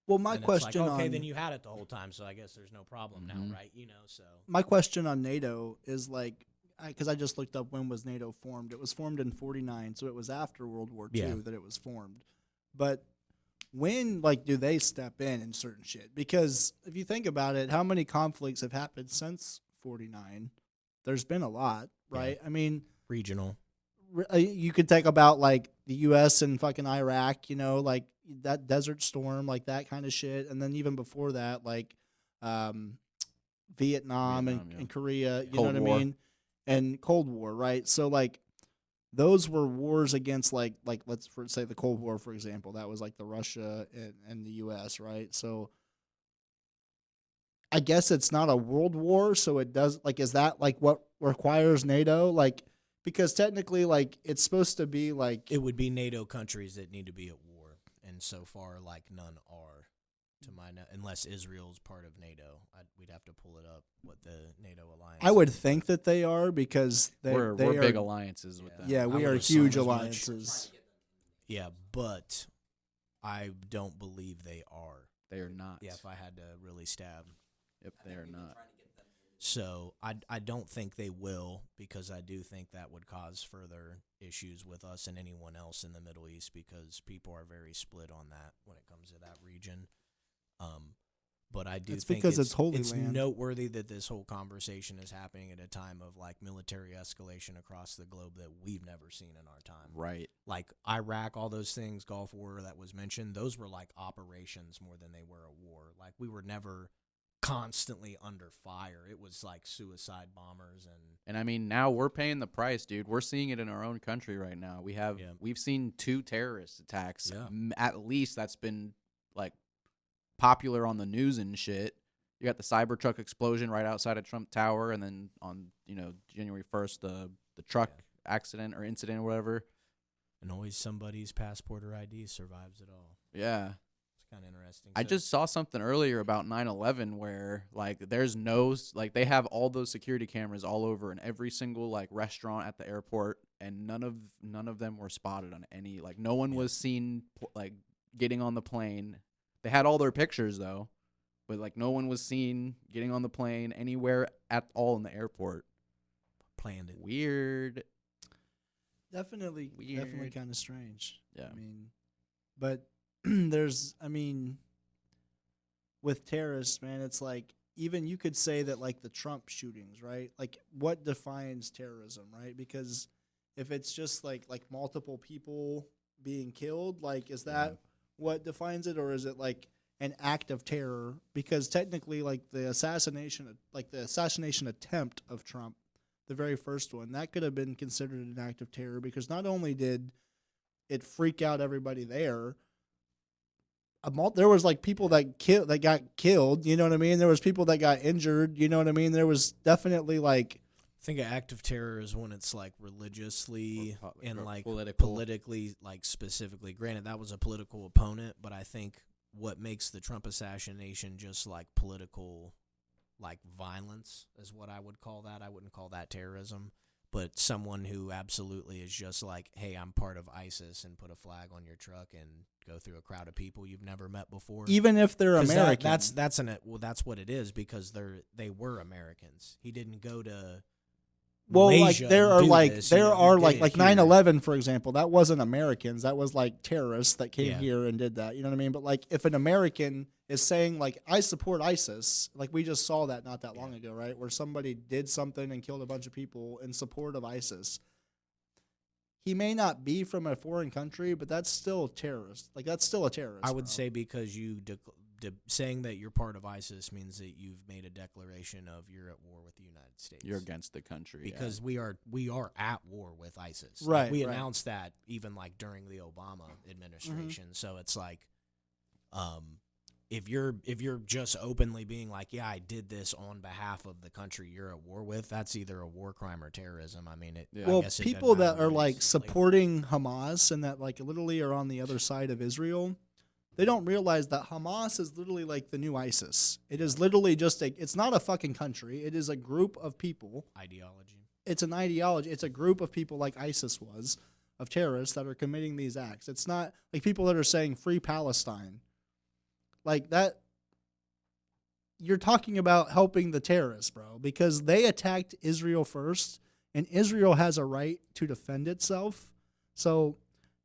Well, my And question it's like, okay, on then you had it the whole time, so I guess there's no problem now, right? You know, so. my question on NATO is like, because I just looked up when was NATO formed. It was formed in 1949, so it was after World War II Yeah. that it was formed. But when like do they step in certain shit? Because if you think about it, how many conflicts have happened since 1949? There's been a lot, right? I mean, Regional. you could think about like the U.S. and fucking Iraq, you know, like that Desert Storm, like that kind of shit, and then even before that, like Vietnam yeah. and Korea, you Cold know what War. I mean, and Cold War, right? So like those were wars against like let's say the Cold War, for example, that was like the Russia and the U.S., right? So I guess it's not a world war, so it does like is that like what requires NATO, like? Because technically, like, it's supposed to be like It would be NATO countries that need to be at war, and so far, like, none are, to my unless Israel's part of NATO. We'd have to pull it up what the NATO alliance. I would is. think that they are because We're they are big alliances with them. Yeah, I we would are assume huge as much. alliances. Yeah, but I don't believe they are. They are not. Yeah, if I had to really stab. Yep, they are not. So I don't think they will, because I do think that would cause further issues with us and anyone else in the Middle East, because people are very split on that when it comes to that region. But I do It's think because it's Holy it's Land. noteworthy that this whole conversation is happening at a time of like military escalation across the globe that we've never seen in our time. Right. Like Iraq, all those things, Gulf War that was mentioned, those were like operations more than they were a war. Like we were never constantly under fire. It was like suicide bombers And I mean, now we're paying the price, dude. We're seeing it in our own country right now. We've seen 2 terrorist attacks. Yeah. At least that's been like popular on the news and shit. You got the Cybertruck explosion right outside of Trump Tower, and then on January 1st the truck accident or incident or whatever. and always somebody's passport or ID survives it all. Yeah. It's kind of interesting. I So- just saw something earlier about 9/11 where like there's no like they have all those security cameras all over in every single like restaurant at the airport, and none of them were spotted on any, like no one was seen like getting on the plane. They had all their pictures though, but like no one was seen getting on the plane anywhere at all in the airport. planned it. Weird. Definitely Weird. kind of strange. Yeah. I mean, but with terrorists, man, it's like even you could say that like the Trump shootings, right? Like what defines terrorism, right? Because if it's just like multiple people being killed, like is that what defines it, or is it like an act of terror? Because technically, like the assassination attempt of Trump, the very first one, that could have been considered an act of terror, because not only did it freak out everybody there, there was like people that got killed, you know what I mean? There was people that got injured, you know what I mean? There was definitely like I think an act of terror is when it's like religiously Or and like political. politically, like specifically. Granted, that was a political opponent, but I think what makes the Trump assassination just like political, like violence, is what I would call that. I wouldn't call that terrorism. But someone who absolutely is just like, hey, I'm part of ISIS, and put a flag on your truck and go through a crowd of people you've never met before. Even if they're 'Cause American. that's what it is, because they were Americans. He didn't go to Well, Malaysia like there and are do like this, there you know, are he like did it 9/11, for example. That wasn't Americans. That was like terrorists that came Yeah. here and did that. You know what I mean? But like if an American is saying like I support ISIS, like we just saw that not that long ago, right? Where somebody did something and killed a bunch of people in support of ISIS. He may not be from a foreign country, but that's still a terrorist. Like that's still a terrorist. I would bro. say because you saying that you're part of ISIS means that you've made a declaration of you're at war with the United States. You're against the country. Because we are at war with ISIS. Right, Like, we right. announced that even like during the Obama administration. So it's like, if you're just openly being like, yeah, I did this on behalf of the country you're at war with, that's either a war crime or terrorism. I mean, Yeah. I Well, guess it people doesn't that matter are what like it's supporting Hamas and that like literally are on the other side of Israel, they don't realize that Hamas is literally like the new ISIS. It is literally just it's not a fucking country. It is a group of people. ideology. It's an ideology. It's a group of people like ISIS was, of terrorists that are committing these acts. It's not like people that are saying free Palestine. Like that, you're talking about helping the terrorists, bro, because they attacked Israel first, and Israel has a right to defend itself. So,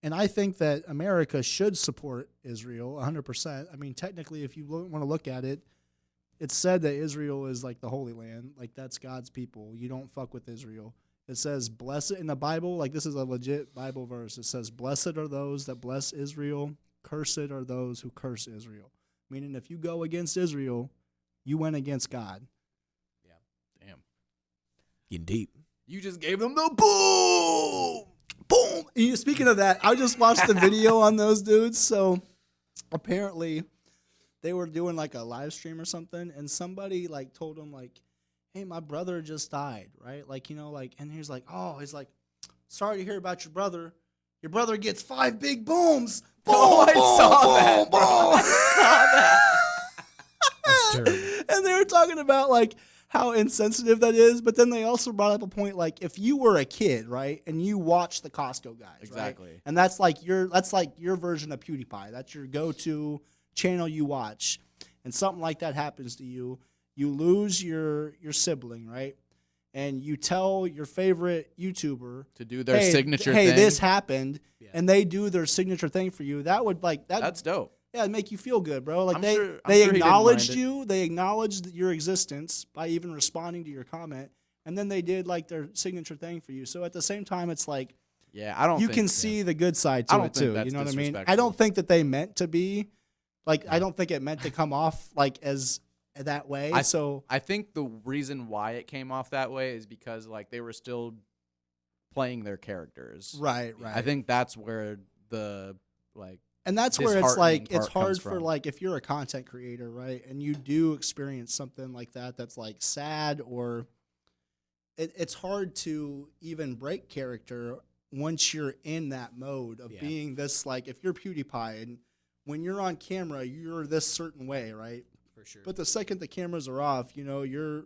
and I think that America should support Israel 100%. I mean, technically, if you want to look at it, it's said that Israel is like the Holy Land. Like, that's God's people. You don't fuck with Israel. It says, blessed in the Bible, like this is a legit Bible verse. It says, blessed are those that bless Israel. Cursed are those who curse Israel. Meaning if you go against Israel, you went against God. Damn. Getting deep. You just gave them the boom. Boom! And speaking of that, I just watched the video on those dudes. So apparently they were doing like a live stream or something, and somebody like told them like, hey, my brother just died, right? Like, you know, like, and he's like, sorry to hear about your brother. Your brother gets 5 big booms. Boom, Oh, I boom, saw boom, that, bro. boom. I saw that. That's terrible. And they were talking about like how insensitive that is, but then they also brought up a point like if you were a kid, right, and you watch the Costco guys, Exactly. right? And that's like your version of PewDiePie. That's your go-to channel you watch. And something like that happens to you, you lose your sibling, right? And you tell your favorite YouTuber To do their hey, signature hey, thing. this happened, Yeah. and they do their signature thing for you. That would like that. That's dope. Yeah, it'd make you feel good, bro. Like I'm they sure they he didn't acknowledged mind it. you. They acknowledged your existence by even responding to your comment, and then they did like their signature thing for you. So at the same time, it's like Yeah, I don't you think, can see the good side to I don't it think too. that's You know what I mean? I disrespectful. don't think that they meant to be like. I don't think it meant to come off like as that way. So I think the reason why it came off that way is because like they were still playing their characters. right. I think that's where the like And that's where it's like disheartening it's part hard comes for from. like if you're a content creator, right, and you do experience something like that that's like sad or it's hard to even break character once you're in that mode of Yeah. being this like if you're PewDiePie and when you're on camera you're this certain way, right? For sure. But the second the cameras are off, you know, you're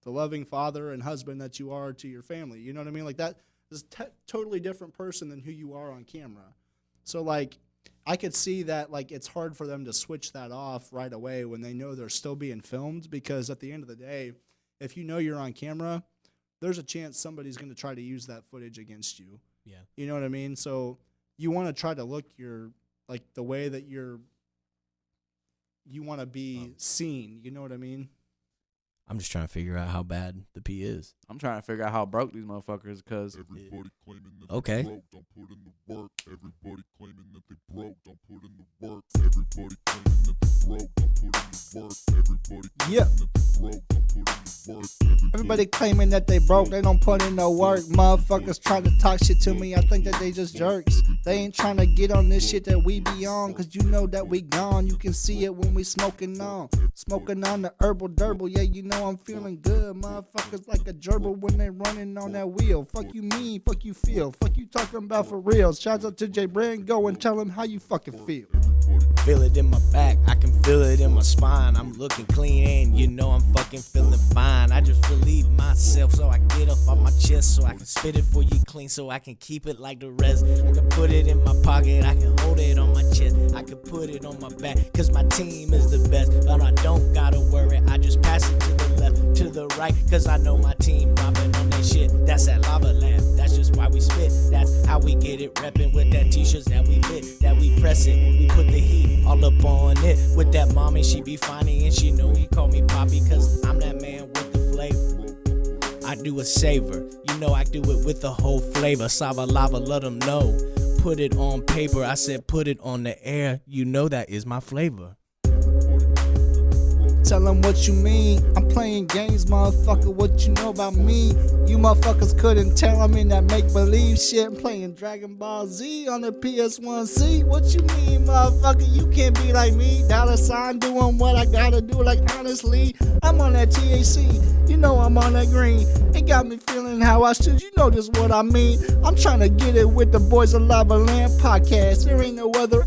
the loving father and husband that you are to your family. You know what I mean? Like that is totally different person than who you are on camera. So like I could see that like it's hard for them to switch that off right away when they know they're still being filmed because at the end of the day, if you know you're on camera, there's a chance somebody's going to try to use that footage against you. Yeah. You know what I mean? So you want to try to look your like the way that you want to be seen. You know what I mean? I'm just trying to figure out how bad the P is. I'm trying to figure out how broke these motherfuckers because Everybody claiming that Okay. they broke, don't put in the work. Everybody claiming that they broke, don't put in the work. Everybody claiming that they broke, don't put in the work. Everybody claiming Yeah. that they broke, don't put in the work. Everybody claiming that they broke, they don't put in no work. Motherfuckers trying to talk shit to me, I think that they just jerks. They ain't trying to get on this shit that we be on, cause you know that we gone. You can see it when we smoking on. Smoking on the herbal durble, yeah, you know I'm feeling good. Motherfuckers like a gerbil when they running on that wheel. Fuck you mean, fuck you feel, fuck you talking about for real. Shout out to J Brand, go and tell him how you fucking feel. Feel it in my back, I can feel it in my spine. I'm looking clean and you know I'm fucking feeling fine. I just relieve myself so I get up off my chest, so I can spit it for you clean, so I can keep it like the rest. I can put it in my pocket, I can hold it on my chest, I can put it on my back, cause my team is the best. But I don't gotta worry, I just pass it to the left, to the right, cause I know my team robbing on that shit. That's that lava lamp, that's just why we spit. That's how we get it, reppin' with that t-shirts that we lit, that we press it, we put the heat all up on it. With that mommy, she be funny and she know he call me Poppy, cause I'm that man with the flavor. I do a savor, you know I do it with the whole flavor. Sava lava, let them know. Put it on paper, I said put it on the air, you know that is my flavor. Tell them what you mean. I'm playing games, motherfucker. What you know about me? You motherfuckers couldn't tell I'm in that make-believe shit. I'm playing Dragon Ball Z on the PS1C. What you mean, motherfucker? You can't be like me. $sign doing what I gotta do, like honestly. I'm on that THC. You know I'm on that green. It got me feeling how I should. You know just what I mean. I'm trying to get it with the boys of Lava Land podcast. There ain't no other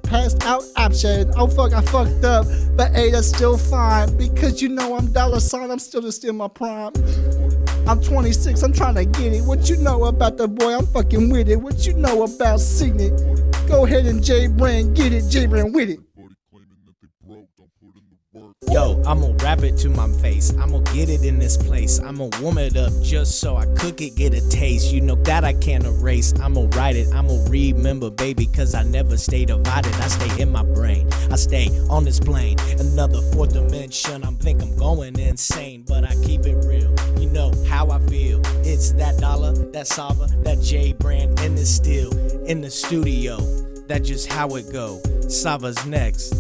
passed out option. Oh fuck, I fucked up. But hey, that's still fine, because you know I'm $sign, I'm still just in my prime. I'm 26, I'm trying to get it. What you know about the boy, I'm fucking with it. What you know about Signet? Go ahead and J Brand, get it, J Brand with it. Everybody claiming that they broke, don't put in the work. Yo, I'ma rap it to my face, I'ma get it in this place, I'ma warm it up just so I cook it, get a taste. You know that I can't erase, I'ma write it, I'ma remember, baby, cause I never stay divided, I stay in my brain, I stay on this plane, another fourth dimension. I think I'm going insane, but I keep it real, you know how I feel. It's that Dolla, that Sava, that J Brand, and it's still in the studio. That's just how it go. Sava's next,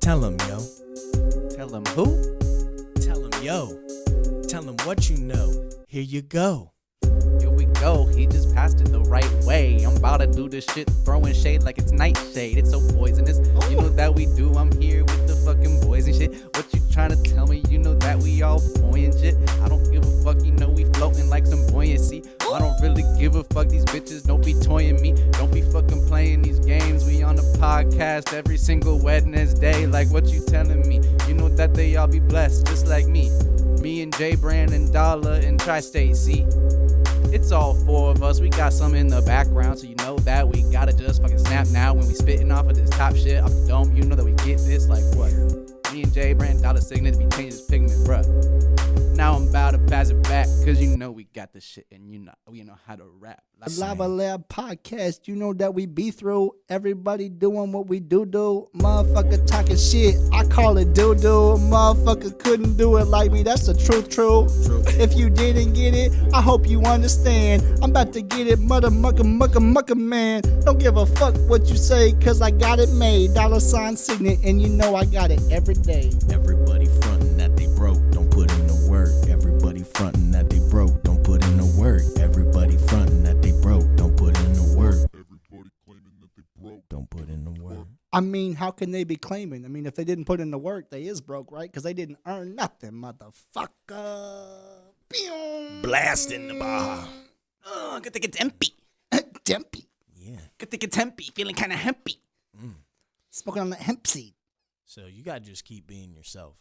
tell him, yo. Tell him who? Tell him, yo. Tell him what you know. Here you go. Here we go, he just passed it the right way. I'm about to do this shit, throwing shade like it's nightshade. It's so poisonous, you know that we do. I'm here with the fucking boys and shit. What you trying to tell me? You know that we all buoyant shit. I don't give a fuck, you know we floating like some buoyancy. I don't really give a fuck, these bitches don't be toying me. Don't be fucking playing these games. We on the podcast every single Wednesday. Like what you telling me? You know that they all be blessed just like me. Me and J Brand and Dolla and Tri-State, see? It's all four of us, we got some in the background, so you know that we gotta just fucking snap now when we spitting off of this top shit off the dome. You know that we get this like what? Me and J Brand, Dolla Signet, be changing his pigment, bruh. Now I'm about to pass it back, cause you know we got this shit and you know we know how to rap. Like Lava Lab podcast, you know that we be through. Everybody doing what we do. Motherfucker talking shit, I call it doo-doo. Motherfucker couldn't do it like me, that's the truth. If you didn't get it, I hope you understand. I'm about to get it, mucka man. Don't give a fuck what you say, cause I got it made. $sign Signet, and you know I got it every day. Everybody frontin' that they broke, don't put in the work. Everybody frontin' that they broke, don't put in the work. Everybody frontin' that they broke, don't put in the work. Everybody claiming that they broke. Don't put in the work. I mean, how can they be claiming? I mean, if they didn't put in the work, they is broke, right? Because they didn't earn nothing, motherfucker. Pew. Blast in the bar. oh, good to get empty. Dempy. Yeah. Good to get tempy, feeling kind of hempy. Smoking on that hemp seed. So you gotta just keep being yourself.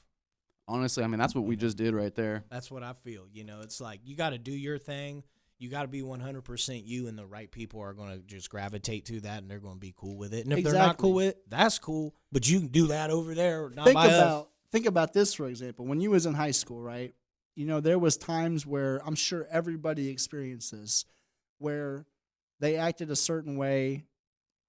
Honestly, I mean, that's what we just did right there. That's what I feel. You know, it's like you gotta do your thing. You gotta be 100% you, and the right people are gonna just gravitate to that, and they're gonna be cool with it. And if they're not cool with it, that's cool. But you can do that over there, not by us. Think about this, for example. When you was in high school, right? You know, there was times where I'm sure everybody experienced this, where they acted a certain way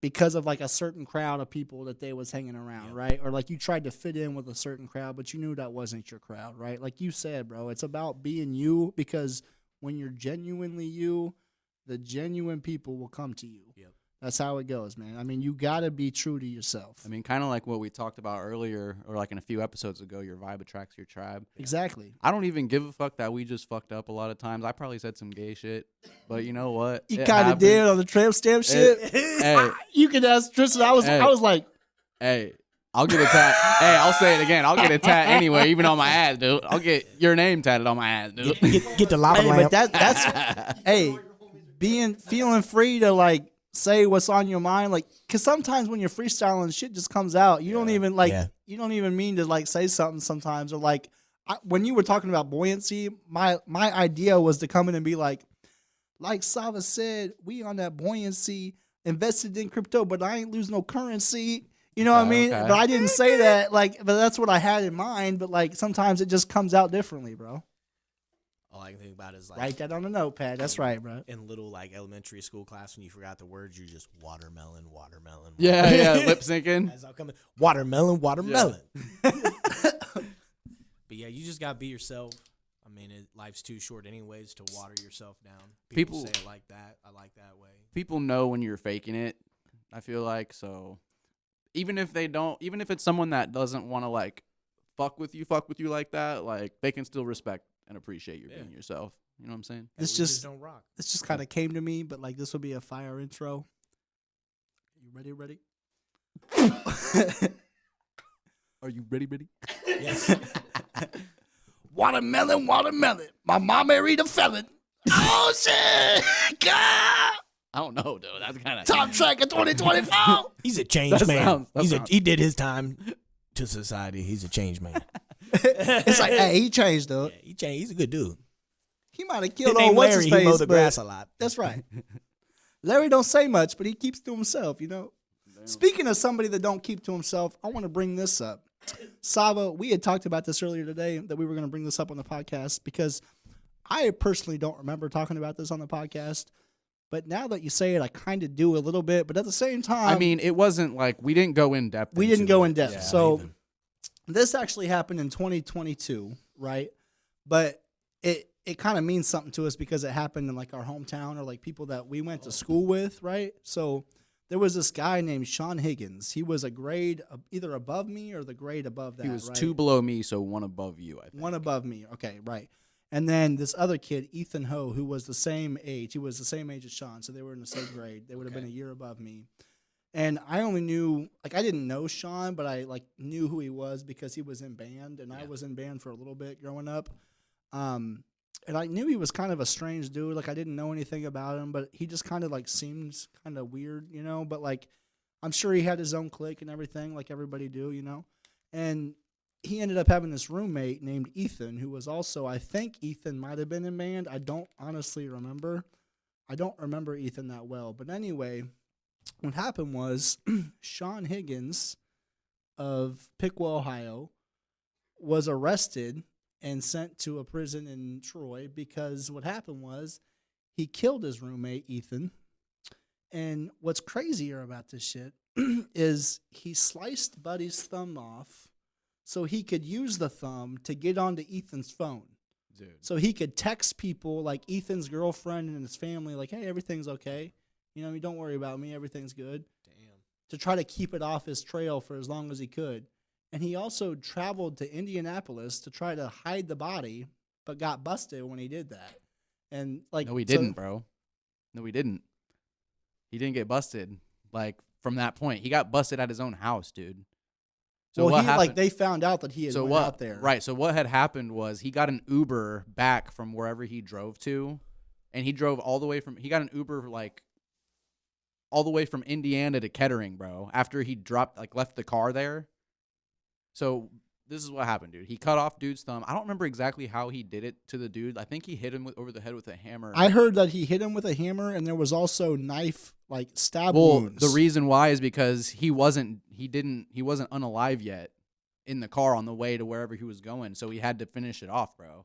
because of like a certain crowd of people that they was hanging around, right? Or like you tried to fit in with a certain crowd, but you knew that wasn't your crowd, right? Like you said, bro, it's about being you, because when you're genuinely you, the genuine people will come to you. Yep. That's how it goes, man. I mean, you got to be true to yourself. I mean, kind of like what we talked about earlier, or like in a few episodes ago, your vibe attracts your tribe. Exactly. I don't even give a fuck that we just fucked up a lot of times. I probably said some gay shit, but you know what? You It kind of happened. did on the tramp stamp shit. Hey, You can ask Tristan. I was like, hey, I'll get a tat. Hey, I'll say it again. I'll get a tat anyway, even on my ass, dude. I'll get your name tatted on my ass, dude. Get the lava Hey, lamp. but that's hey, feeling free to like say what's on your mind, like, cause sometimes when you're freestyling, shit just comes out. You don't even like, you don't even mean to like say something sometimes, or like when you were talking about buoyancy, my idea was to come in and be like Sava said, we on that buoyancy invested in crypto, but I ain't lose no currency. You know what I mean? Okay. But I didn't say that, like, but that's what I had in mind. But like sometimes it just comes out differently, bro. All I can think about is like Write that on a notepad. That's right, bro. in little like elementary school class when you forgot the words, you just watermelon. Yeah, lip syncing. As I'm coming, watermelon. But yeah, you just gotta be yourself. I mean, life's too short anyways to water yourself down. People say it like that. I like that way. People know when you're faking it, I feel like. So even if they don't, even if it's someone that doesn't want to like fuck with you like that, like they can still respect and appreciate you being yourself. You know what I'm saying? This just don't rock. This just kind of came to me, but like this will be a fire intro. You ready? Are you ready? Yes. Watermelon. My mom married a felon. Oh shit! God! I don't know, dude. That's kind of Top track of 2024. He's a changed That man. sounds- He did his time to society. He's a changed man. It's like, hey, he changed, though. Yeah, he changed. He's a good dude. He might have His killed name old what's Larry. his He face, mowed the but grass a lot. that's right. Larry don't say much, but he keeps to himself, you know. Speaking of somebody that don't keep to himself, I want to bring this up. Sava, we had talked about this earlier today, that we were going to bring this up on the podcast, because I personally don't remember talking about this on the podcast. But now that you say it, I kind of do a little bit. But at the same time, I mean, it wasn't like we didn't go in depth. we didn't into go it. in depth. Yeah, So even. this actually happened in 2022, right? But it kind of means something to us because it happened in like our hometown or like people that we went to school with, right? So there was this guy named Sean Higgins. He was a grade either above me or the grade above that. He was right? 2 below me, so 1 above you. I think. One above me. Okay, right. And then this other kid, Ethan Ho, who was the same age. He was the same age as Sean, so they were in the same grade. They would have been a year above me. And I only knew, like, I didn't know Sean, but I like knew who he was because he was in band, and I was in band for a little bit growing up. And I knew he was kind of a strange dude. Like, I didn't know anything about him, but he just kind of like seems kind of weird, you know. But like, I'm sure he had his own clique and everything, like everybody do, you know. And he ended up having this roommate named Ethan, who was also, I think Ethan might have been in band. I don't honestly remember. I don't remember Ethan that well. But anyway, what happened was Sean Higgins of Piqua, Ohio, was arrested and sent to a prison in Troy because what happened was he killed his roommate, Ethan. And what's crazier about this shit is he sliced Buddy's thumb off so he could use the thumb to get onto Ethan's phone. Dude. So he could text people like Ethan's girlfriend and his family like, hey, everything's okay. You know, don't worry about me. Everything's good. Damn. To try to keep it off his trail for as long as he could. And he also traveled to Indianapolis to try to hide the body, but got busted when he did that. And like, No, he didn't, bro. No, he didn't. He didn't get busted. Like from that point, he got busted at his own house, dude. So well, what he happened? like they found out that he had went out there. Right. So what had happened was he got an Uber back from wherever he drove to, and he drove all the way from. He got an Uber like all the way from Indiana to Kettering, bro. After he left the car there. So this is what happened, dude. He cut off dude's thumb. I don't remember exactly how he did it to the dude. I think he hit him over the head with a hammer. I heard that he hit him with a hammer, and there was also knife like stab Well, wounds. the reason why is because he wasn't unalive yet in the car on the way to wherever he was going, so he had to finish it off, bro.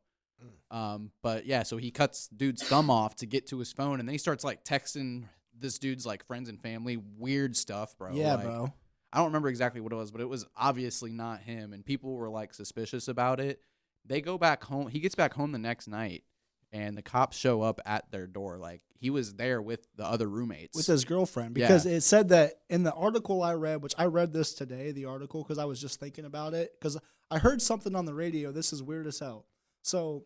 But yeah, so he cuts dude's thumb off to get to his phone, and then he starts like texting this dude's like friends and family weird stuff, bro. Yeah, like, bro. I don't remember exactly what it was, but it was obviously not him, and people were like suspicious about it. They go back home. He gets back home the next night, and the cops show up at their door. Like he was there with the other roommates. With his girlfriend, because it said that in the article I read, which I read this today, the article, because I was just thinking about it, because I heard something on the radio. This is weird as hell. So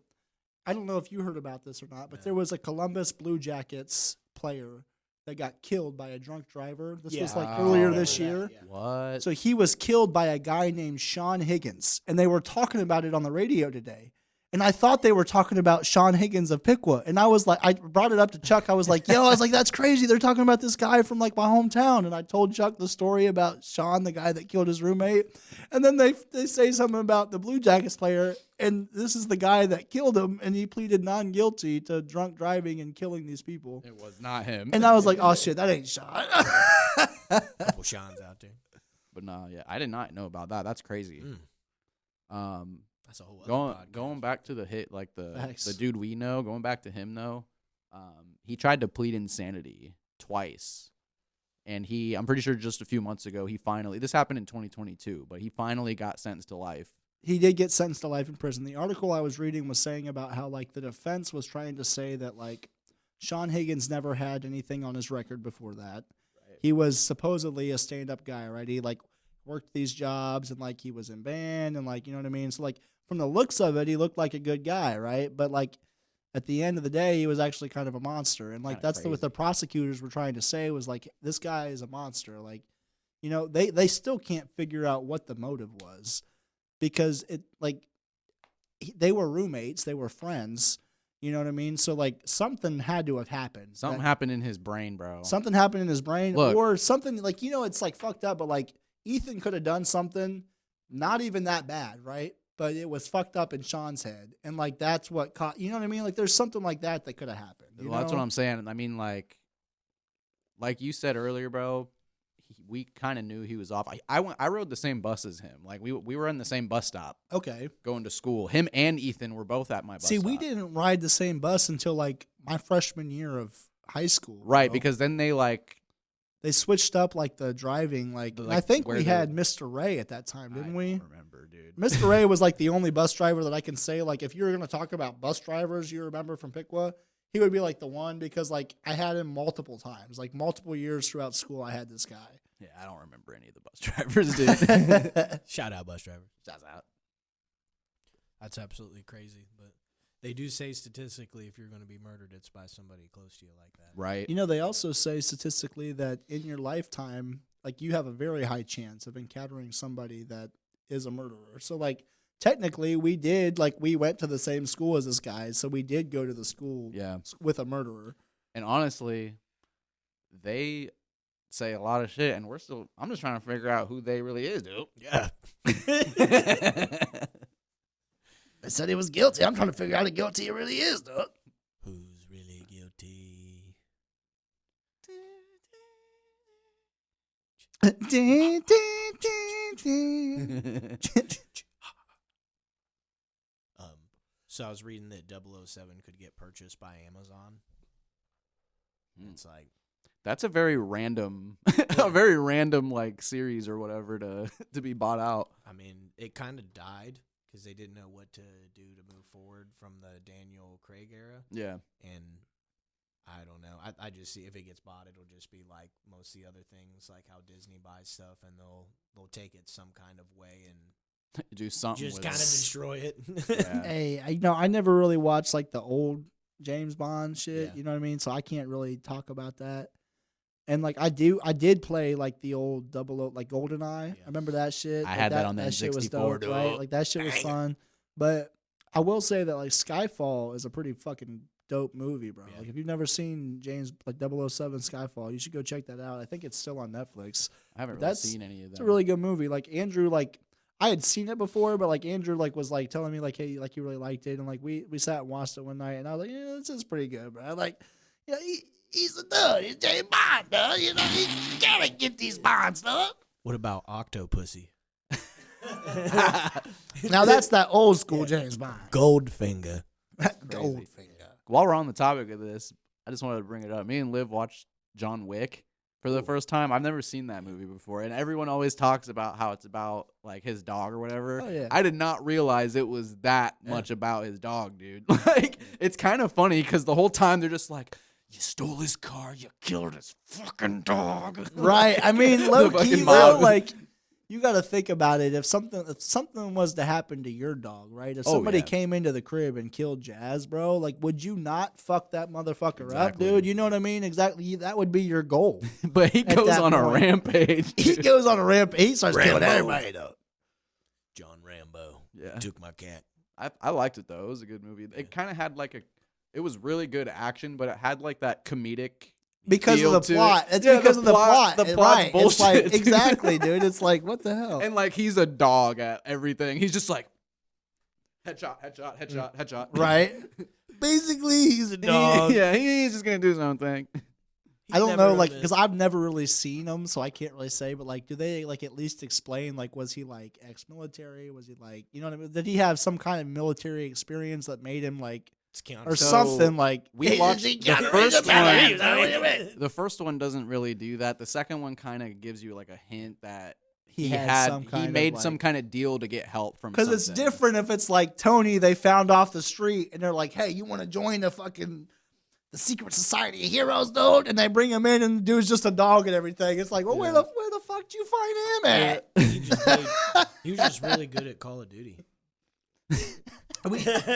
I don't know if you heard about this or not, but there was a Columbus Blue Jackets player that got killed by a drunk driver. This was Yeah. like Oh, earlier I this remember year. that, yeah. What? So he was killed by a guy named Sean Higgins, and they were talking about it on the radio today. And I thought they were talking about Sean Higgins of Piqua. And I was like, I brought it up to Chuck. I was like, that's crazy. They're talking about this guy from like my hometown. And I told Chuck the story about Sean, the guy that killed his roommate. And then they say something about the Blue Jackets player. And this is the guy that killed him. And he pleaded non-guilty to drunk driving and killing these people. It was not him. And I was like, oh shit, that ain't Sean. Couple Sean's out there. But no, yeah, I did not know about that. That's crazy. That's a whole other podcast. Going back to the hit, like the Facts. dude we know, going back to him though, he tried to plead insanity twice, and I'm pretty sure just a few months ago, this happened in 2022, but he finally got sentenced to life. He did get sentenced to life in prison. The article I was reading was saying about how like the defense was trying to say that like Sean Higgins never had anything on his record before that. Right. He was supposedly a stand-up guy, right? He like worked these jobs and like he was in band and like, you know what I mean? So like from the looks of it, he looked like a good guy, right? But like at the end of the day, he was actually kind of a monster. And like Kinda that's what crazy. the prosecutors were trying to say was like, this guy is a monster. Like, you know, they still can't figure out what the motive was because it like they were roommates, they were friends, you know what I mean? So like something had to have happened. Something happened in his brain, bro. Something happened in his brain Look. or something like, you know, it's like fucked up, but like Ethan could have done something not even that bad, right? But it was fucked up in Sean's head. And like that's what caught, you know what I mean? Like there's something like that could have happened. You Well, that's know? what I'm saying. I mean, like you said earlier, bro. We kind of knew he was off. I rode the same bus as him. Like we were in the same bus stop Okay. going to school. Him and Ethan were both at my bus. See, we stop. didn't ride the same bus until like my freshman year of high school. Right, bro. because then they they switched up like the driving. Like, The, and like, I think where we the- had Mr. Ray at that time, didn't we? I don't remember, dude. Mr. Ray was like the only bus driver that I can say, like, if you're going to talk about bus drivers you remember from Piqua, he would be like the one because, like, I had him multiple times. Like, multiple years throughout school, I had this guy. Yeah, I don't remember any of the bus drivers, dude. Shout out, bus driver. Shouts out. That's absolutely crazy. But they do say statistically, if you're going to be murdered, it's by somebody close to you like that. Right. You know, they also say statistically that in your lifetime, like, you have a very high chance of encountering somebody that is a murderer. So, like, technically, we went to the same school as this guy, so we did go to the school Yeah. with a murderer. And honestly, they say a lot of shit, and I'm just trying to figure out who they really is, dude. Yeah. They said he was guilty. I'm trying to figure out how guilty he really is, though. Who's really guilty? So I was reading that 007 could get purchased by Amazon. Hmm. It's like, That's a very random, like series or whatever to be bought out. I mean, it kind of died because they didn't know what to do to move forward from the Daniel Craig era. Yeah. And I don't know. I just see if it gets bought, it'll just be like most of the other things, like how Disney buys stuff, and they'll take it some kind of way and Do something just with kind of it. destroy it. Yeah. Hey, I never really watched like the old James Bond shit. Yeah. You know what I mean? So I can't really talk about that. And like I did play like the old 00, like GoldenEye. I remember that shit. I Like, had that on the that shit was N64, dope, right? dude. Like that shit was Bang. fun. But I will say that like Skyfall is a pretty fucking dope movie, bro. Yeah. Like if you've never seen James like 007 Skyfall, you should go check that out. I think it's still on Netflix. I haven't really That's- seen any of that. It's a really good movie. Like Andrew, like I had seen it before, but like Andrew, like was like telling me like, hey, like you really liked it, and like we sat and watched it one night, and I was like, yeah, this is pretty good, bro. Like, yeah, he's a dud. He's James Bond, dud. You know, you gotta get these bonds, dud. What about Octopussy? Now that's that old school James Bond. Goldfinger. Goldfinger. While we're on the topic of this, I just wanted to bring it up. Me and Liv watched John Wick for the first time. I've never seen that movie before, and everyone always talks about how it's about like his dog or whatever. Oh, yeah. I did not realize it was that much about his dog, dude. Like, it's kind of funny because the whole time they're just like, "You stole his car, you killed his fucking dog." Right. I mean, The low fucking key, mob. though, like you got to think about it. If something was to happen to your dog, right? If somebody came into the crib and killed Jazz, bro, like, would you not fuck that motherfucker up, dude? You know what I mean? Exactly. That would be your goal. But he goes on a rampage. He goes on a rampage. He starts killing everybody, though. John Rambo. Yeah. Took my cat. I liked it though. It was a good movie. It kind of had like it was really good action, but it had like that comedic. Because of the plot. It's because of the plot. The plot's bullshit. It's like, exactly, dude. It's like, what the hell? And like, he's a dog at everything. He's just like, headshot, headshot, headshot, headshot. Right? Basically, he's a dog. He's just going to do something. I don't know, like, because I've never really seen him, so I can't really say. But like, do they like at least explain, like, was he like ex-military? Was he like, you know what I mean? Did he have some kind of military experience that made him like, or something like? We watched the first one. The first one doesn't really do that. The second one kind of gives you like a hint that he made some kind of deal to get help from. Because it's different if it's like Tony they found off the street and they're like, hey, you want to join the secret society of heroes, dude? And they bring him in and the dude's just a dog and everything. It's like, well, where the fuck did you find him at? He was just really good at Call of Duty.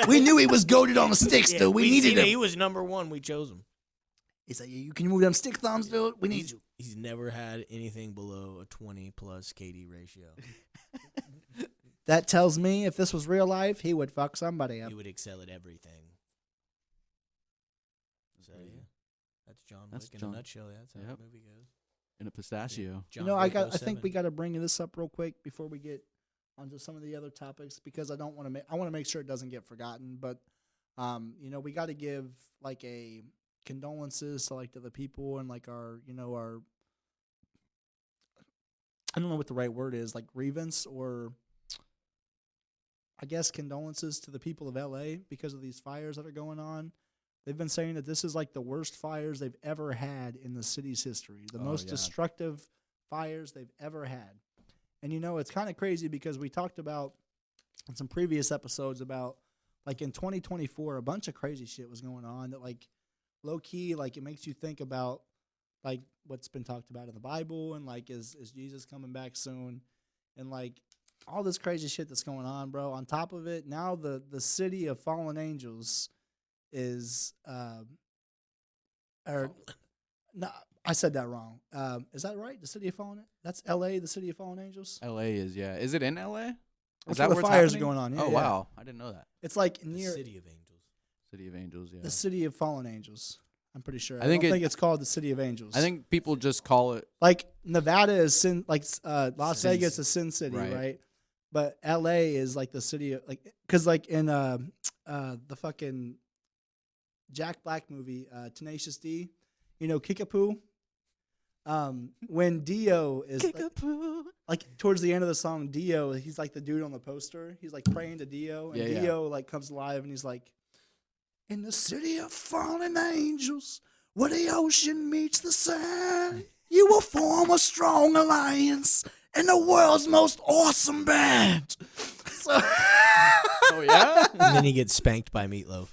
We knew he was goated on the sticks, dude. We needed him. He was number one. We chose him. He said, can you move them stick thumbs, dude? We need you. He's never had anything below a 20 plus KD ratio. That tells me if this was real life, he would fuck somebody up. He would excel at everything. So, yeah. That's John Wick in a nutshell. That's how the movie goes. In a pistachio. Yeah. I think we got to bring this up real quick before we get onto some of the other topics, because I want to make sure it doesn't get forgotten. But we got to give like a condolences to like to the people and like our I don't know what the right word is, like grievance, or I guess condolences to the people of LA because of these fires that are going on. They've been saying that this is like the worst fires they've ever had in the city's history, the most destructive fires they've ever had. And, it's kind of crazy because we talked about in some previous episodes about, like, in 2024, a bunch of crazy shit was going on that, like, low-key, like, it makes you think about, like, what's been talked about in the Bible and, like, is Jesus coming back soon? And, like, all this crazy shit that's going on, bro. On top of it, now the city of fallen angels is no, I said that wrong. Is that right? The city of fallen? That's L.A., the city of fallen angels? L.A. is, yeah. Is it in L.A.? That's where the fires are going on. Yeah, wow. I didn't know that. It's like near the City of Angels. City of Angels, yeah. The city of fallen angels. I'm pretty sure. I don't think it's called the City of Angels. I think people just call it. Like Nevada is Sin, like Las Vegas is Sin City, right? But L.A. is like the city of, like, because like in the fucking Jack Black movie, Tenacious D, Kickapoo. When Dio is like towards the end of the song, Dio, he's like the dude on the poster. He's like praying to Dio, and Dio like comes alive, and he's like, "In the city of fallen angels, where the ocean meets the sand, you will form a strong alliance in the world's most awesome band." So, oh yeah, and then he gets spanked by Meatloaf.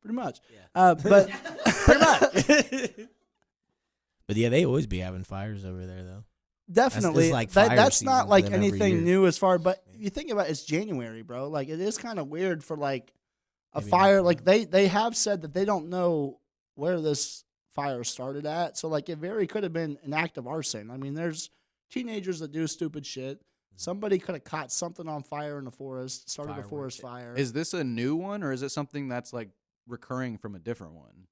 Pretty much, but pretty much. But yeah, they always be having fires over there, though. Definitely, that's not like anything new as far. But Yeah. you think about it's January, bro. Like it is kind of weird for like a Maybe fire. not. Like they have said that they don't know where this fire started at. So like it very could have been an act of arson. I mean, there's teenagers that do stupid shit. Somebody could have caught something on fire in the forest, started a Fireworks. forest fire. Is this a new one, or is it something that's like recurring from a different one?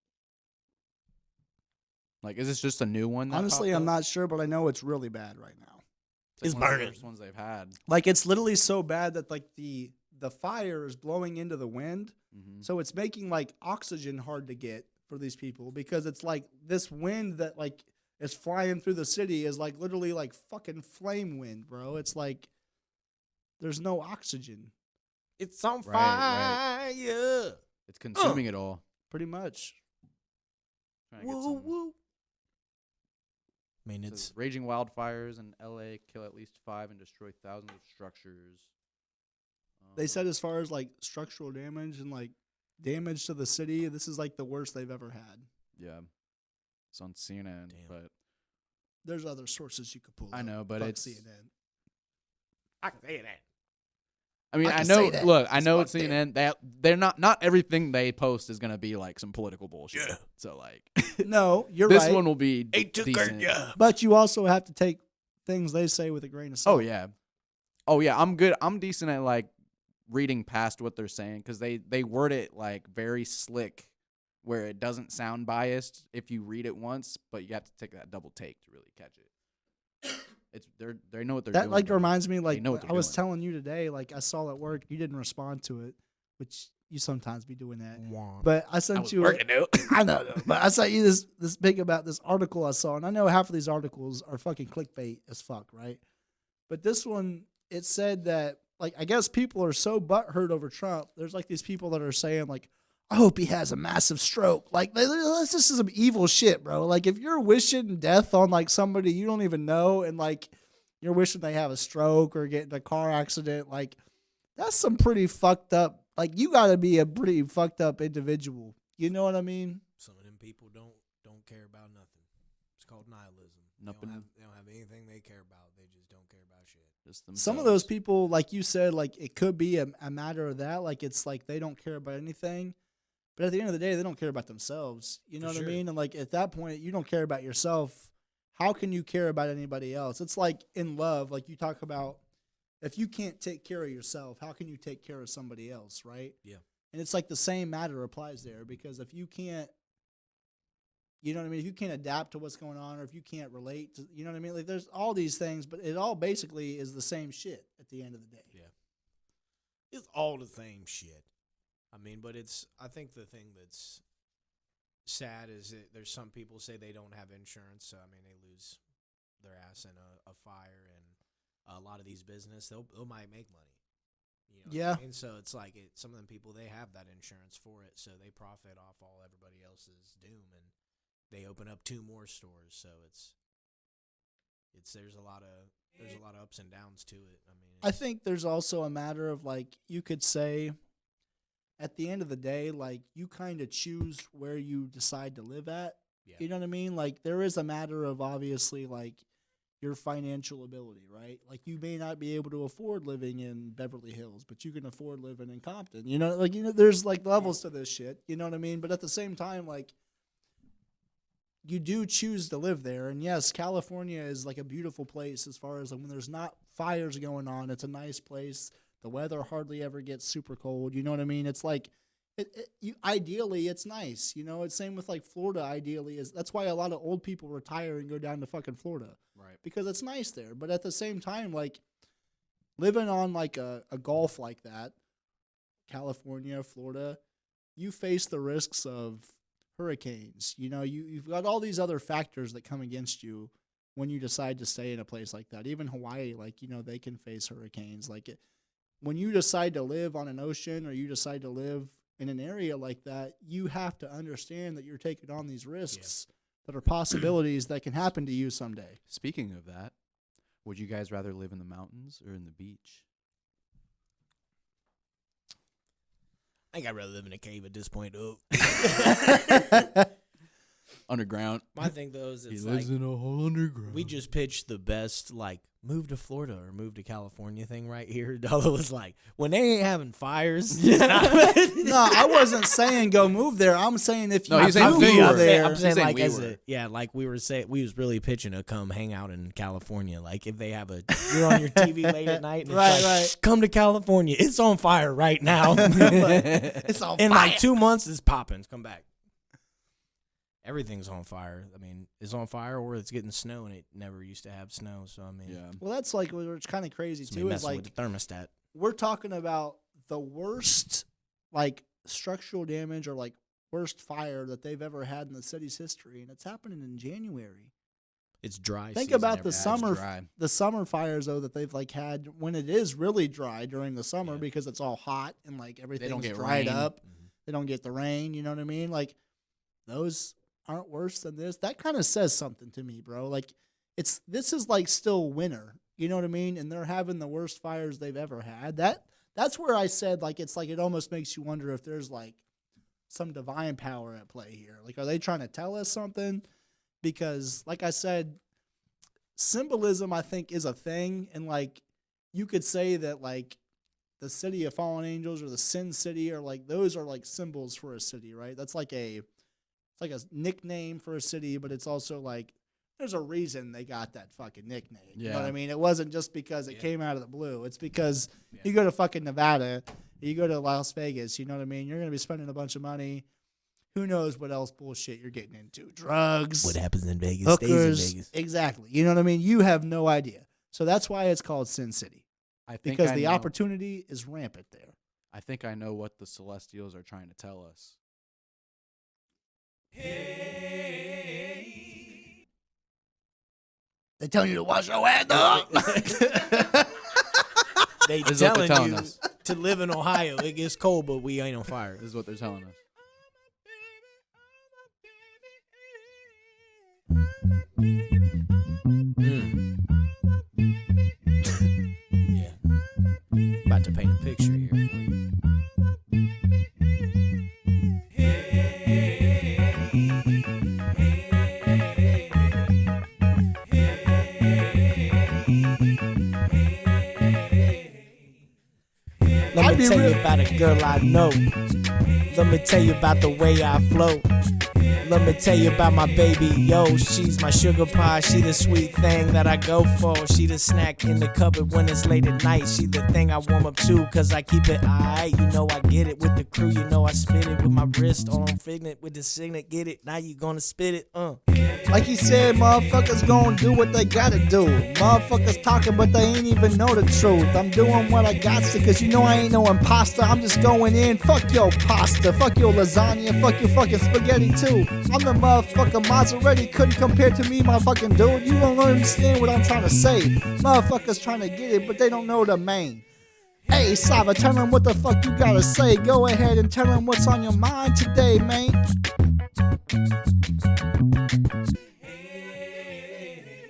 Like, is this just a new one? Honestly, I'm not sure, but I know it's really bad right now. It's one of the worst ones they've had. Like it's literally so bad that like the fire is blowing into the wind, so it's making like oxygen hard to get for these people, because it's like this wind that like is flying through the city is like literally like fucking flame wind, bro. It's like there's no oxygen. It's on fire. Right. It's consuming it all. Pretty much. Woo woo. I mean, It's it's raging wildfires in LA kill at least 5 and destroy thousands of structures. They said as far as like structural damage and like damage to the city, this is like the worst they've ever had. Yeah, it's on CNN. Damn. But There's other sources you could pull. I up. know, but Fuck it's. CNN. I can say that. I mean, I I can know. say that. Look, I It's know fuck it's CNN. They're not everything they post is gonna be like some political bullshit. Yeah. So like, No, you're this right. one will be They took her, decent. yeah. But you also have to take things they say with a grain of salt. Oh yeah. I'm good. I'm decent at like reading past what they're saying because they word it like very slick, where it doesn't sound biased if you read it once, but you have to take that double take to really catch it. It's they know what they're That doing. like bro. reminds me, like know what I they're was doing. telling you today, like I saw at work, you didn't respond to it, which you sometimes be doing that. Womp. But I I sent was you. working out. I know, but I sent you this big about this article I saw, and I know half of these articles are fucking clickbait as fuck, right? But this one, it said that like I guess people are so butthurt over Trump. There's like these people that are saying like, I hope he has a massive stroke. Like this is some evil shit, bro. Like if you're wishing death on like somebody you don't even know, and like you're wishing they have a stroke or get in a car accident, like that's some pretty fucked up. Like you got to be a pretty fucked up individual. You know what I mean? Some of them people don't care about nothing. It's called nihilism. Nothing. They don't have anything they care about. They just don't care about shit. Just Some of themselves. those people, like you said, like it could be a matter of that. Like it's like they don't care about anything. But at the end of the day, they don't care about themselves. You know For what sure. I mean? And like at that point, you don't care about yourself. How can you care about anybody else? It's like in love, like you talk about, if you can't take care of yourself, how can you take care of somebody else, right? Yeah. And it's like the same matter applies there, because if you can't, you know what I mean? If you can't adapt to what's going on, or if you can't relate to, you know what I mean? Like there's all these things, but it all basically is the same shit at the end of the day. Yeah. It's all the same shit. I mean, but I think the thing that's sad is that there's some people say they don't have insurance, so I mean they lose their ass in a fire, and a lot of these business they might make money. You know Yeah. what I mean? So it's like some of them people, they have that insurance for it, so they profit off all everybody else's doom, and they open up 2 more stores. So it's there's a lot of ups and downs to it. I mean, I think there's also a matter of like, you could say at the end of the day, like you kind of choose where you decide to live at. Yeah. You know what I mean? Like there is a matter of obviously like your financial ability, right? Like you may not be able to afford living in Beverly Hills, but you can afford living in Compton. You know, like, you know, there's like levels to this shit. You know what I mean? But at the same time, like you do choose to live there. And yes, California is like a beautiful place as far as like when there's not fires going on, it's a nice place. The weather hardly ever gets super cold. You know what I mean? It's like, ideally, it's nice. You know, it's same with like Florida. Ideally, that's why a lot of old people retire and go down to fucking Florida, Right. because it's nice there. But at the same time, like living on like a Gulf like that, California, Florida, you face the risks of hurricanes. You know, you've got all these other factors that come against you when you decide to stay in a place like that. Even Hawaii, like, you know, they can face hurricanes. Like when you decide to live on an ocean, or you decide to live in an area like that, you have to understand that you're taking on these risks that are possibilities that can happen to you someday. Speaking of that, would you guys rather live in the mountains or in the beach? I think I'd rather live in a cave at this point, though. Underground. My thing though is He it's lives like in a hole underground. we just pitched the best like move to Florida or move to California thing right here. Dolla was like, when they ain't having fires. No, I wasn't saying go move there. I'm saying if you No, he's do saying move we were. there, I'm saying saying like we as were. like we were saying, we was really pitching to come hang out in California. Like if they have you're on your TV late at night, and it's Right, like, right. come to California. It's on fire right now. it's all In fire. like 2 months, it's popping. Come back. Everything's on fire. I mean, it's on fire, or it's getting snow, and it never used to have snow. So I mean, Yeah. Well, that's like what's kind of crazy it's me too. Is messing like with the thermostat. we're talking about the worst like structural damage or like worst fire that they've ever had in the city's history, and it's happening in January. It's dry. Think season about every- the it's summer, dry. the summer fires though that they've like had when it is really dry during the summer, Yeah. because it's all hot and like everything's get dried rain. up. Mhm. They don't get the rain. You know what I mean? Like those aren't worse than this. That kind of says something to me, bro. Like this is like still winter. You know what I mean? And they're having the worst fires they've ever had. That's where I said like it's like it almost makes you wonder if there's like some divine power at play here. Like, are they trying to tell us something? Because like I said, symbolism, I think, is a thing, and like you could say that like the city of fallen angels or the Sin City or like those are like symbols for a city, right? That's like it's like a nickname for a city, but it's also like there's a reason they got that fucking nickname. You know what I mean? It wasn't just because it came out of the blue. It's because you go to fucking Nevada, you go to Las Vegas, you know what I mean? You're gonna be spending a bunch of money. Who knows what else bullshit you're getting into? Drugs. What happens in Vegas hookers, stays in Vegas. Exactly. You know what I mean? You have no idea. So that's why it's called Sin City. Because the opportunity is rampant there. I think I know what the Celestials are trying to tell us. They're telling you to wash your hands up. They This is what they're telling telling you us. to live in Ohio. It gets cold, but we ain't on fire. This is what they're telling us. Yeah. About to paint a picture here for you. Let me tell you about a girl I know. Let me tell you about the way I flow. Let me tell you about my baby, yo. She's my sugar pie, she the sweet thing that I go for. She the snack in the cupboard when it's late at night. She the thing I warm up to, cause I keep it aight. You know I get it with the crew, you know I spit it with my wrist on figment with the signet. Get it, now you gonna spit it, Like he said, motherfuckers gonna do what they gotta do. Motherfuckers talking, but they ain't even know the truth. I'm doing what I got to, cause you know I ain't no imposter. I'm just going in, fuck your pasta, fuck your lasagna, fuck your fucking spaghetti too. I'm the motherfucker Maserati, couldn't compare to me, my fucking dude. You don't understand what I'm trying to say. Motherfuckers trying to get it, but they don't know the main. Hey, Sava, tell them what the fuck you gotta say. Go ahead and tell them what's on your mind today, man.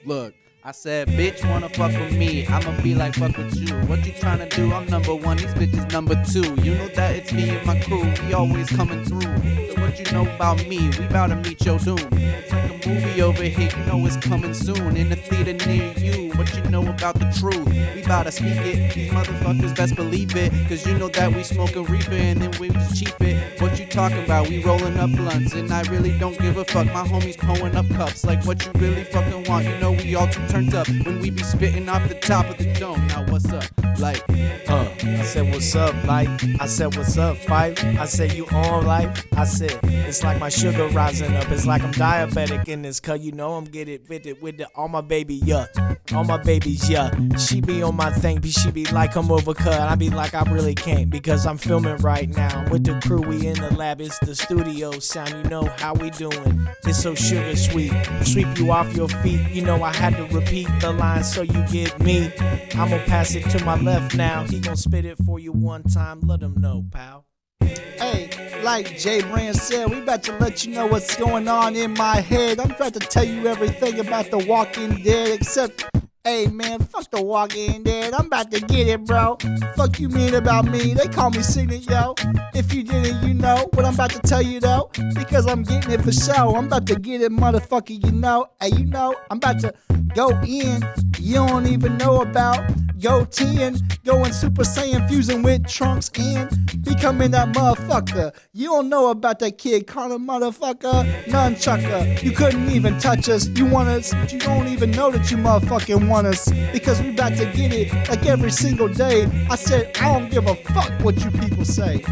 Look, I said, bitch wanna fuck with me, I'ma be like fuck with you. What you tryna do? I'm number one, these bitches number two. You know that it's me and my crew, we always coming through. So what you know about me? We bout to meet your doom. It's like a movie over here, you know it's coming soon. In the theater near you, what you know about the truth? We bout to speak it, these motherfuckers best believe it. Cause you know that we smoking reefer and then we just cheap it. What you talking about? We rolling up blunts and I really don't give a fuck. My homies pulling up cups, like what you really fucking want. You know we all too turned up when we be spitting off the top of the dome. Now what's up? Like, I said, what's up, like? I said, what's up, Fife? I said, you on life? I said, it's like my sugar rising up. It's like I'm diabetic in this, cause you know I'm get it fitted with the, all my baby, yeah. All my babies, yeah. She be on my thing, she be like, come over, cut. I be like, I really can't, because I'm filming right now. With the crew, we in the lab, it's the studio sound. You know how we doing. It's so sugar sweet. Sweep you off your feet. You know I had to repeat the line so you get me. I'ma pass it to my left now. He gon' spit it for you one time. Let him know, pal. Hey, like Jay Brand said, we about to let you know what's going on in my head. I'm trying to tell you everything about the Walking Dead, except, hey man, fuck the Walking Dead. I'm about to get it, bro. Fuck you mean about me? They call me Signet, yo. If you didn't, you know what I'm about to tell you though, because I'm getting it for show. I'm about to get it, motherfucker, you know. Hey, you know, I'm about to go in. You don't even know about Go 10, going Super Saiyan, fusing with Trunks and becoming that motherfucker. You don't know about that kid, Connor motherfucker, nunchucker. You couldn't even touch us. You want us, but you don't even know that you motherfucking want us, because we about to get it like every single day. I said, I don't give a fuck what you people say.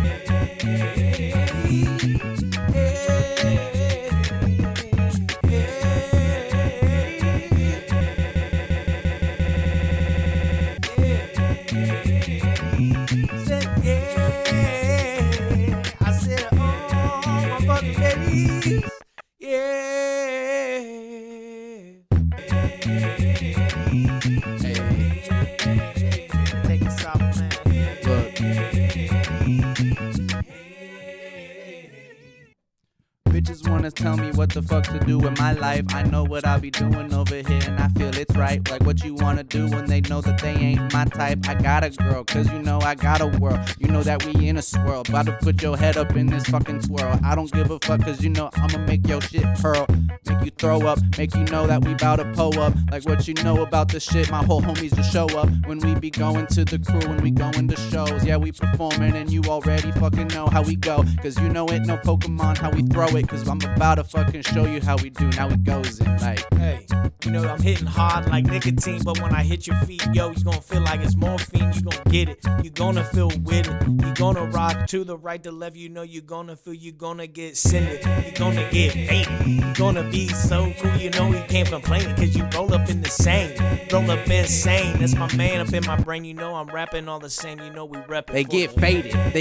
Bitches wanna tell me what the fuck to do with my life. I know what I be doing over here and I feel it's right. Like what you wanna do when they know that they ain't my type. I got a girl, cause you know I got a world. You know that we in a swirl. About to put your head up in this fucking swirl. I don't give a fuck cause you know I'ma make your shit pearl. Make you throw up, make you know that we bout to pull up. Like what you know about the shit, my whole homies just show up. When we be going to the crew, when we going to shows. Yeah, we performing and you already fucking know how we go. Cause you know it no Pokemon how we throw it. Cause I'm about to fucking show you how we do. Now it goes in like, Hey, you know I'm hitting hard like nicotine, but when I hit your feet, yo, you gon' feel like it's morphine. You gon' get it, you gonna feel with it. You gonna rock to the right, to left. You know you gonna feel, you gonna get sended. You gonna get faded. You gonna be so cool, you know you can't complain. Cause you roll up in the same, roll up insane. That's my man up in my brain. You know I'm rapping all the same. You know we reppin'. they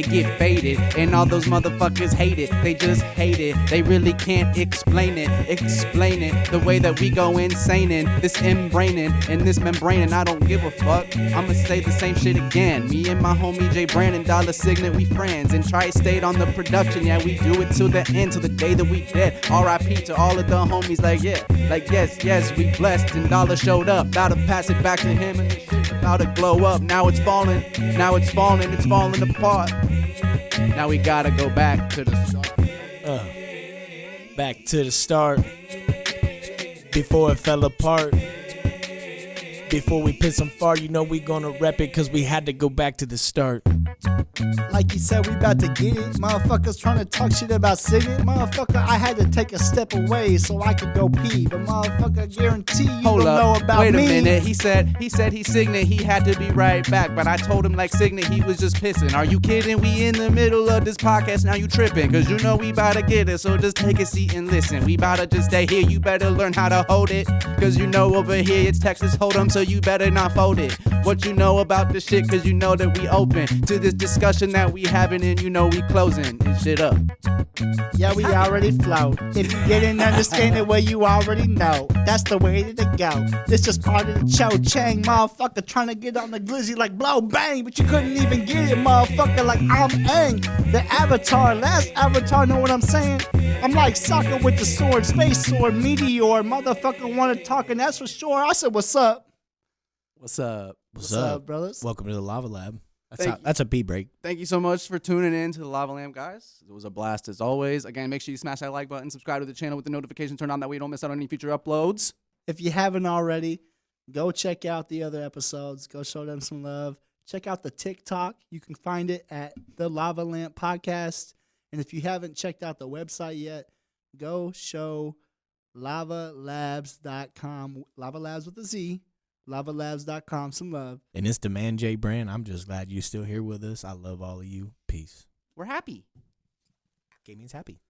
get faded, and all those motherfuckers hate it. They just hate it. They really can't explain it. The way that we go insane in this inbraining in this membrane, and I don't give a fuck. I'ma say the same shit again. Me and my homie J Brandon, Dollar Signet, we friends. And Tri-State on the production, yeah, we do it till the end, till the day that we dead. R.I.P. to all of the homies, like yeah, like yes, we blessed. And Dollar showed up, about to pass it back to him, and the shit about to glow up. Now it's falling, it's falling apart. Now we gotta go back to the start. Back to the start. Before it fell apart. Before we piss and fart, you know we gonna rep it, cause we had to go back to the start. Like you said, we about to get it. Motherfuckers trying to talk shit about singing. Motherfucker, I had to take a step away so I could go pee. But motherfucker, guarantee you Hold don't up, know about wait me. a minute. He said he Signet, he had to be right back. But I told him like Signet, he was just pissing. Are you kidding? We in the middle of this podcast, now you tripping. Cause you know we bout to get it, so just take a seat and listen. We bout to just stay here, you better learn how to hold it. Cause you know over here it's Texas Hold'em, so you better not fold it. What you know about this shit, cause you know that we open to this discussion that we having, and you know we closing this shit up. Yeah, we already float. If you didn't understand it, well, you already know. That's the way to go. This just part of the Cho Chang, motherfucker, trying to get on the glizzy like blow bang, but you couldn't even get it, motherfucker, like I'm Aang. The Avatar, last Avatar, know what I'm saying? I'm like soccer with the sword, space sword, meteor, motherfucker wanna talk, and that's for sure. I said, what's up? What's up? What's up, brothers? Welcome to the Lava Lab. Thank That's a pee break. Thank you so much for tuning in to the Lava Lamp, guys. It was a blast as always. Again, make sure you smash that like button, subscribe to the channel with the notifications turned on, that way you don't miss out on any future uploads. If you haven't already, go check out the other episodes. Go show them some love. Check out the TikTok. You can find it at the Lava Lamp Podcast. And if you haven't checked out the website yet, go show lavalabs.com. Lava Labs with a Z. Lavalabs.com. Some love. And it's the man J Brand. I'm just glad you're still here with us. I love all of you. Peace. We're happy. Gaming's happy.